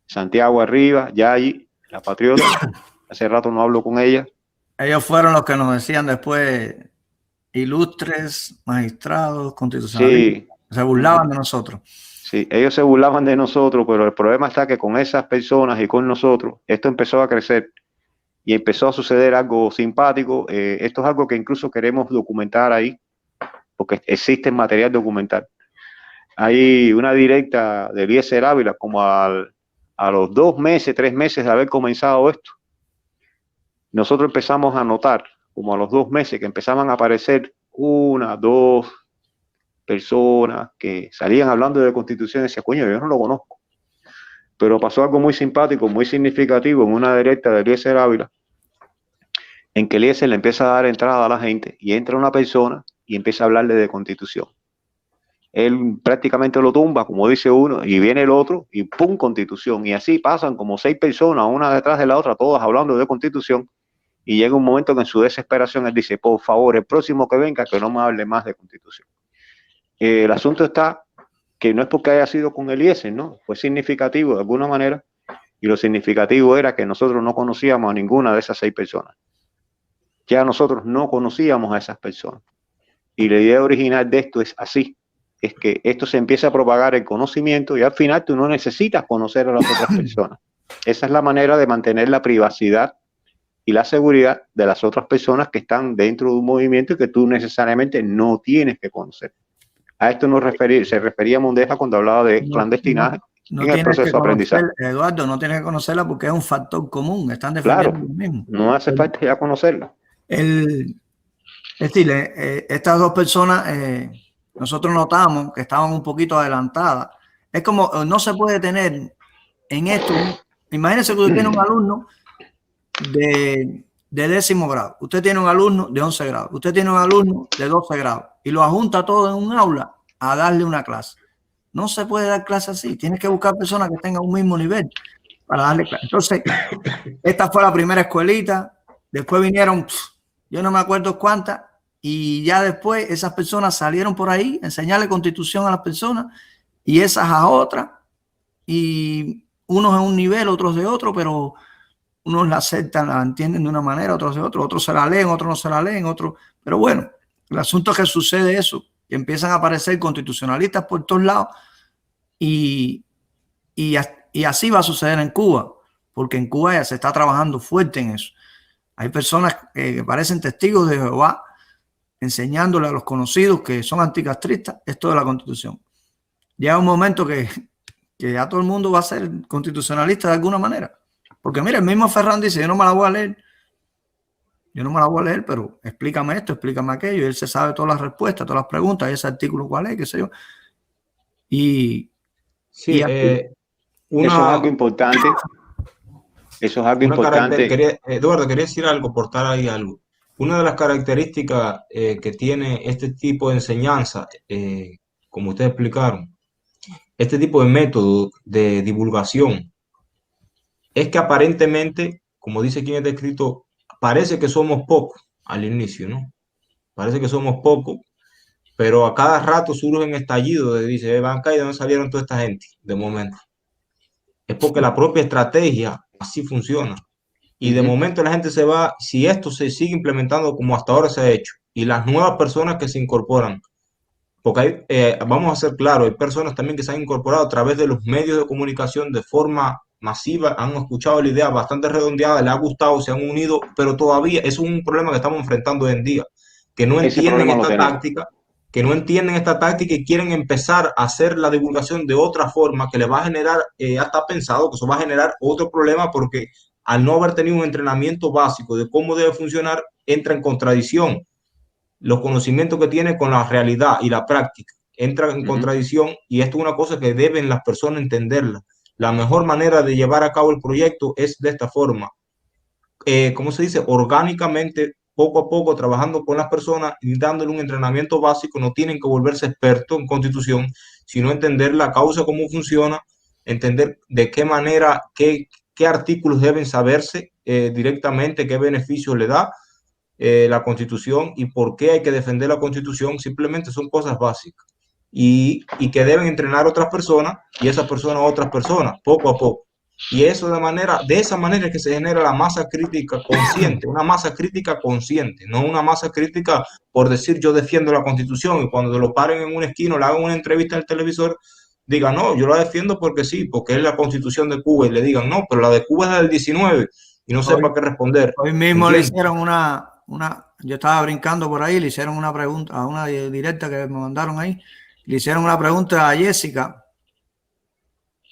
Santiago arriba, Yayi, La Patriota. Hace rato no hablo con ella. Ellos fueron los que nos decían después, ilustres, magistrados, constitucionalistas. Sí. Se burlaban de nosotros. Sí, ellos se burlaban de nosotros, pero el problema está que con esas personas y con nosotros, esto empezó a crecer y empezó a suceder algo simpático. Esto es algo que incluso queremos documentar ahí porque existe material documental. Hay una directa de Eliezer Ávila como a los 2 meses, 3 meses de haber comenzado esto. Nosotros empezamos a notar, como a los 2 meses, que empezaban a aparecer 1, 2 personas que salían hablando de Constitución y decían, coño, yo no lo conozco. Pero pasó algo muy simpático, muy significativo en una directa de Eliezer Ávila, en que Eliezer le empieza a dar entrada a la gente y entra una persona y empieza a hablarle de Constitución. Él prácticamente lo tumba, como dice uno, y viene el otro y ¡pum! Constitución. Y así pasan como 6 personas, una detrás de la otra, todas hablando de Constitución. Y llega un momento que en su desesperación él dice, por favor, el próximo que venga, que no me hable más de Constitución. El asunto está que no es porque haya sido con Eliezer, ¿no? Fue significativo de alguna manera, y lo significativo era que nosotros no conocíamos a ninguna de esas 6 personas. Ya nosotros no conocíamos a esas personas. Y la idea original de esto es así, es que esto se empieza a propagar el conocimiento y al final tú no necesitas conocer a las otras personas. Esa es la manera de mantener la privacidad y la seguridad de las otras personas que están dentro de un movimiento y que tú necesariamente no tienes que conocer. A esto se refería Mondeja cuando hablaba de clandestinaje no en el proceso de aprendizaje. Eduardo, no tienes que conocerla porque es un factor común, están defendiendo lo mismo. No hace falta ya conocerla. Es decir, estas 2 personas, nosotros notamos que estaban un poquito adelantadas. Es como, no se puede tener en esto, imagínense que usted tiene un alumno de 10º grado, usted tiene un alumno de 11 grados, usted tiene un alumno de 12 grados y lo junta todo en un aula a darle una clase. No se puede dar clase así, tienes que buscar personas que tengan un mismo nivel para darle clase. Entonces, esta fue la primera escuelita, después vinieron, yo no me acuerdo cuántas, y ya después esas personas salieron por ahí a enseñarle Constitución a las personas y esas a otras, y unos en un nivel, otros de otro, pero unos la aceptan, la entienden de una manera, otros de otro, otros se la leen, otros no se la leen, otros. Pero bueno, el asunto es que sucede eso, que empiezan a aparecer constitucionalistas por todos lados y así va a suceder en Cuba, porque en Cuba ya se está trabajando fuerte en eso. Hay personas que parecen testigos de Jehová enseñándole a los conocidos que son anticastristas esto de la Constitución. Llega un momento que ya todo el mundo va a ser constitucionalista de alguna manera. Porque mira, el mismo Ferran dice, yo no me la voy a leer, pero explícame esto, explícame aquello. Y él se sabe todas las respuestas, todas las preguntas, ese artículo cuál es, qué sé yo. Sí, eso es algo importante. Eso es algo importante. Eduardo, quería decir algo, aportar ahí algo. Una de las características que tiene este tipo de enseñanza, como ustedes explicaron, este tipo de método de divulgación, es que aparentemente, como dice quien está escrito, parece que somos pocos al inicio, ¿no? Parece que somos pocos, pero a cada rato surgen estallidos de dice, van acá y de dónde salieron toda esta gente de momento. Es porque la propia estrategia así funciona. Y de momento la gente se va, si esto se sigue implementando como hasta ahora se ha hecho, y las nuevas personas que se incorporan, porque hay, vamos a ser claros, hay personas también que se han incorporado a través de los medios de comunicación de forma masiva, han escuchado la idea bastante redondeada, les ha gustado, se han unido, pero todavía es un problema que estamos enfrentando hoy en día, que no entienden esta táctica y quieren empezar a hacer la divulgación de otra forma que le va a generar, hasta pensado que eso va a generar otro problema porque al no haber tenido un entrenamiento básico de cómo debe funcionar, entra en contradicción. Los conocimientos que tiene con la realidad y la práctica entran en contradicción y esto es una cosa que deben las personas entenderla. La mejor manera de llevar a cabo el proyecto es de esta forma. ¿Cómo se dice? Orgánicamente, poco a poco, trabajando con las personas y dándole un entrenamiento básico. No tienen que volverse expertos en Constitución, sino entender la causa, cómo funciona, entender de qué manera, qué artículos deben saberse directamente, qué beneficios le da la Constitución y por qué hay que defender la Constitución. Simplemente son cosas básicas y que deben entrenar otras personas y esas personas a otras personas, poco a poco. Y eso de esa manera es que se genera la masa crítica consciente, una masa crítica consciente, no una masa crítica por decir yo defiendo la Constitución y cuando lo paren en una esquina o le hagan una entrevista al televisor, digan no, yo la defiendo porque sí, porque es la Constitución de Cuba y le digan no, pero la de Cuba es la del 19 y no sepa qué responder. Hoy mismo le hicieron yo estaba brincando por ahí, le hicieron una pregunta a una directa que me mandaron ahí, le hicieron una pregunta a Jessica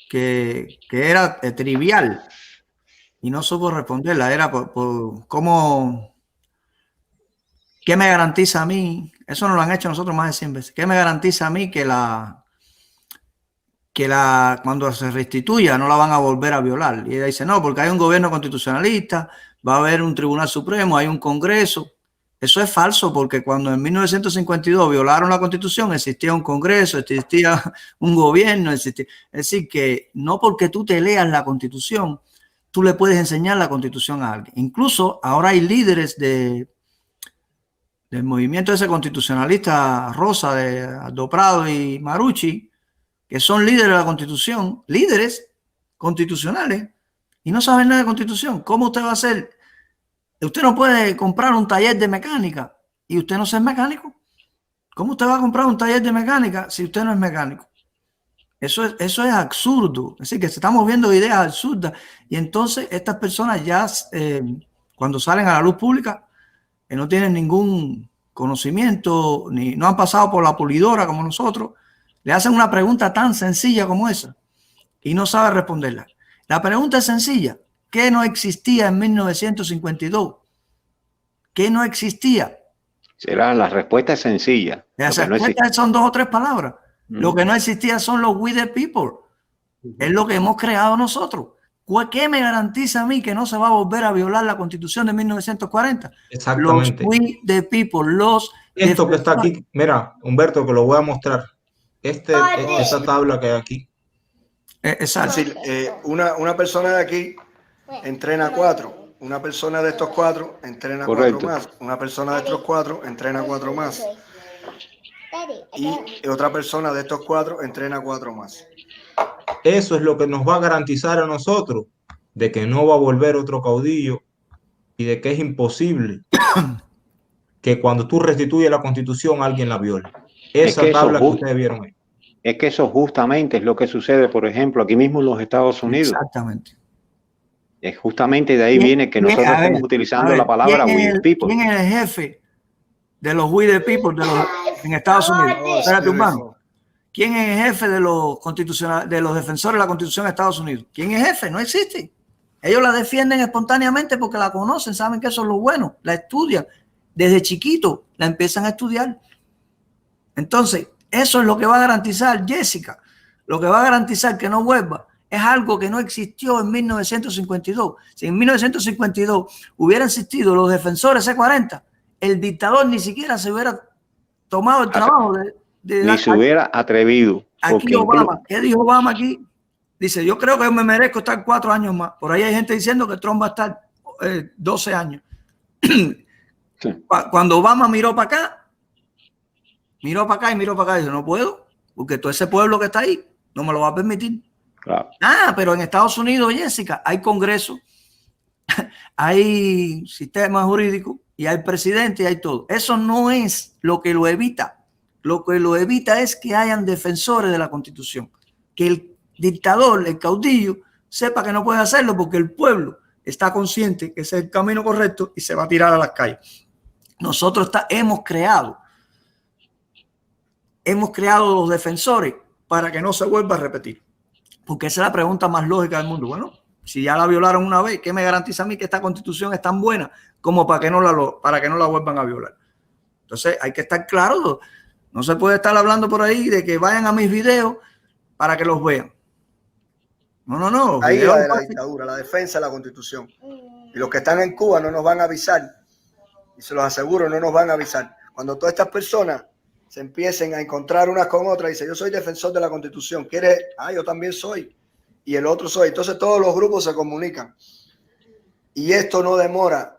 que era trivial y no supo responderla, era por cómo, ¿qué me garantiza a mí? Eso nos lo han hecho nosotros más de 100 veces. ¿Qué me garantiza a mí que cuando se restituya no la van a volver a violar? Y ella dice, no, porque hay un gobierno constitucionalista, va a haber un tribunal supremo, hay un congreso. Eso es falso, porque cuando en 1952 violaron la Constitución, existía un congreso, existía un gobierno, existía. Es decir, que no porque tú te leas la Constitución, tú le puedes enseñar la Constitución a alguien. Incluso ahora hay líderes del movimiento ese constitucionalista Rosa, de Aldo Prado y Marucci, que son líderes de la Constitución, líderes constitucionales, y no saben nada de Constitución. ¿Cómo usted va a hacer? Usted no puede comprar un taller de mecánica y usted no es mecánico. ¿Cómo usted va a comprar un taller de mecánica si usted no es mecánico? Eso es absurdo. Es decir, que estamos viendo ideas absurdas y entonces estas personas ya cuando salen a la luz pública no tienen ningún conocimiento, ni no han pasado por la pulidora como nosotros, le hacen una pregunta tan sencilla como esa y no sabe responderla. La pregunta es sencilla. ¿Qué no existía en 1952? ¿Qué no existía? La respuesta es sencilla. Las respuestas son 2 o 3 palabras. Lo que no existía son los we the people. Es lo que hemos creado nosotros. ¿Qué me garantiza a mí que no se va a volver a violar la Constitución de 1940? Exactamente. Los we the people, Esto que está aquí, mira, Humberto, que lo voy a mostrar. Esa tabla que hay aquí. Exacto. Es decir, una persona de aquí entrena 4, una persona de estos 4 entrena 4 más, una persona de estos 4 entrena 4 más y otra persona de estos 4 entrena 4 más. Eso es lo que nos va a garantizar a nosotros de que no va a volver otro caudillo y de que es imposible que cuando tú restituyes la Constitución alguien la viole. Esa tabla que ustedes vieron ahí. Es que eso justamente es lo que sucede, por ejemplo, aquí mismo en los Estados Unidos. Exactamente. Es justamente de ahí viene que nosotros estamos utilizando la palabra we the people. ¿Quién es el jefe de los we the people en Estados Unidos? Espérate, humano. ¿Quién es el jefe de los defensores de la Constitución de Estados Unidos? ¿Quién es jefe? No existe. Ellos la defienden espontáneamente porque la conocen, saben que eso es lo bueno, la estudian. Desde chiquito la empiezan a estudiar. Entonces, eso es lo que va a garantizar Jessica. Lo que va a garantizar que no vuelva es algo que no existió en 1952. Si en 1952 hubiera existido los defensores C40, el dictador ni siquiera se hubiera tomado el trabajo ni se hubiera atrevido. Aquí Obama, ¿qué dijo Obama aquí? Dice, yo creo que me merezco estar 4 años más. Por ahí hay gente diciendo que Trump va a estar 12 años. Sí. Cuando Obama miró para acá y miró para acá, dice, no puedo, porque todo ese pueblo que está ahí no me lo va a permitir. Claro. Pero en Estados Unidos, Jessica, hay congreso, hay sistema jurídico y hay presidente y hay todo. Eso no es lo que lo evita. Lo que lo evita es que hayan defensores de la Constitución, que el dictador, el caudillo, sepa que no puede hacerlo porque el pueblo está consciente que ese es el camino correcto y se va a tirar a las calles. Nosotros hemos creado los defensores para que no se vuelva a repetir. Porque esa es la pregunta más lógica del mundo. Bueno, si ya la violaron una vez, ¿qué me garantiza a mí que esta Constitución es tan buena como para que no la vuelvan a violar? Entonces hay que estar claro. No se puede estar hablando por ahí de que vayan a mis videos para que los vean. No. Ahí va de la dictadura, la defensa de la Constitución. Y los que están en Cuba no nos van a avisar. Y se los aseguro, no nos van a avisar. Cuando todas estas personas se empiecen a encontrar unas con otras y dicen, yo soy defensor de la Constitución. ¿Quieres? Yo también soy. Y el otro soy. Entonces todos los grupos se comunican. Y esto no demora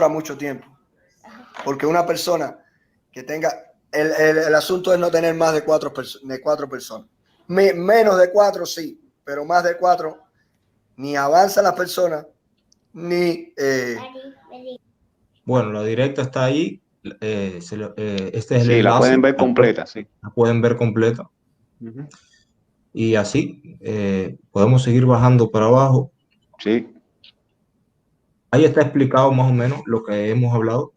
mucho tiempo. Porque una persona que tenga, el asunto es no tener más de 4 personas. Menos de 4 sí, pero más de 4 ni avanza la persona, ni... Bueno, la directa está ahí. Este es el enlace. La pueden ver completa, sí. La pueden ver completa. Y así podemos seguir bajando para abajo. Sí. Ahí está explicado más o menos lo que hemos hablado.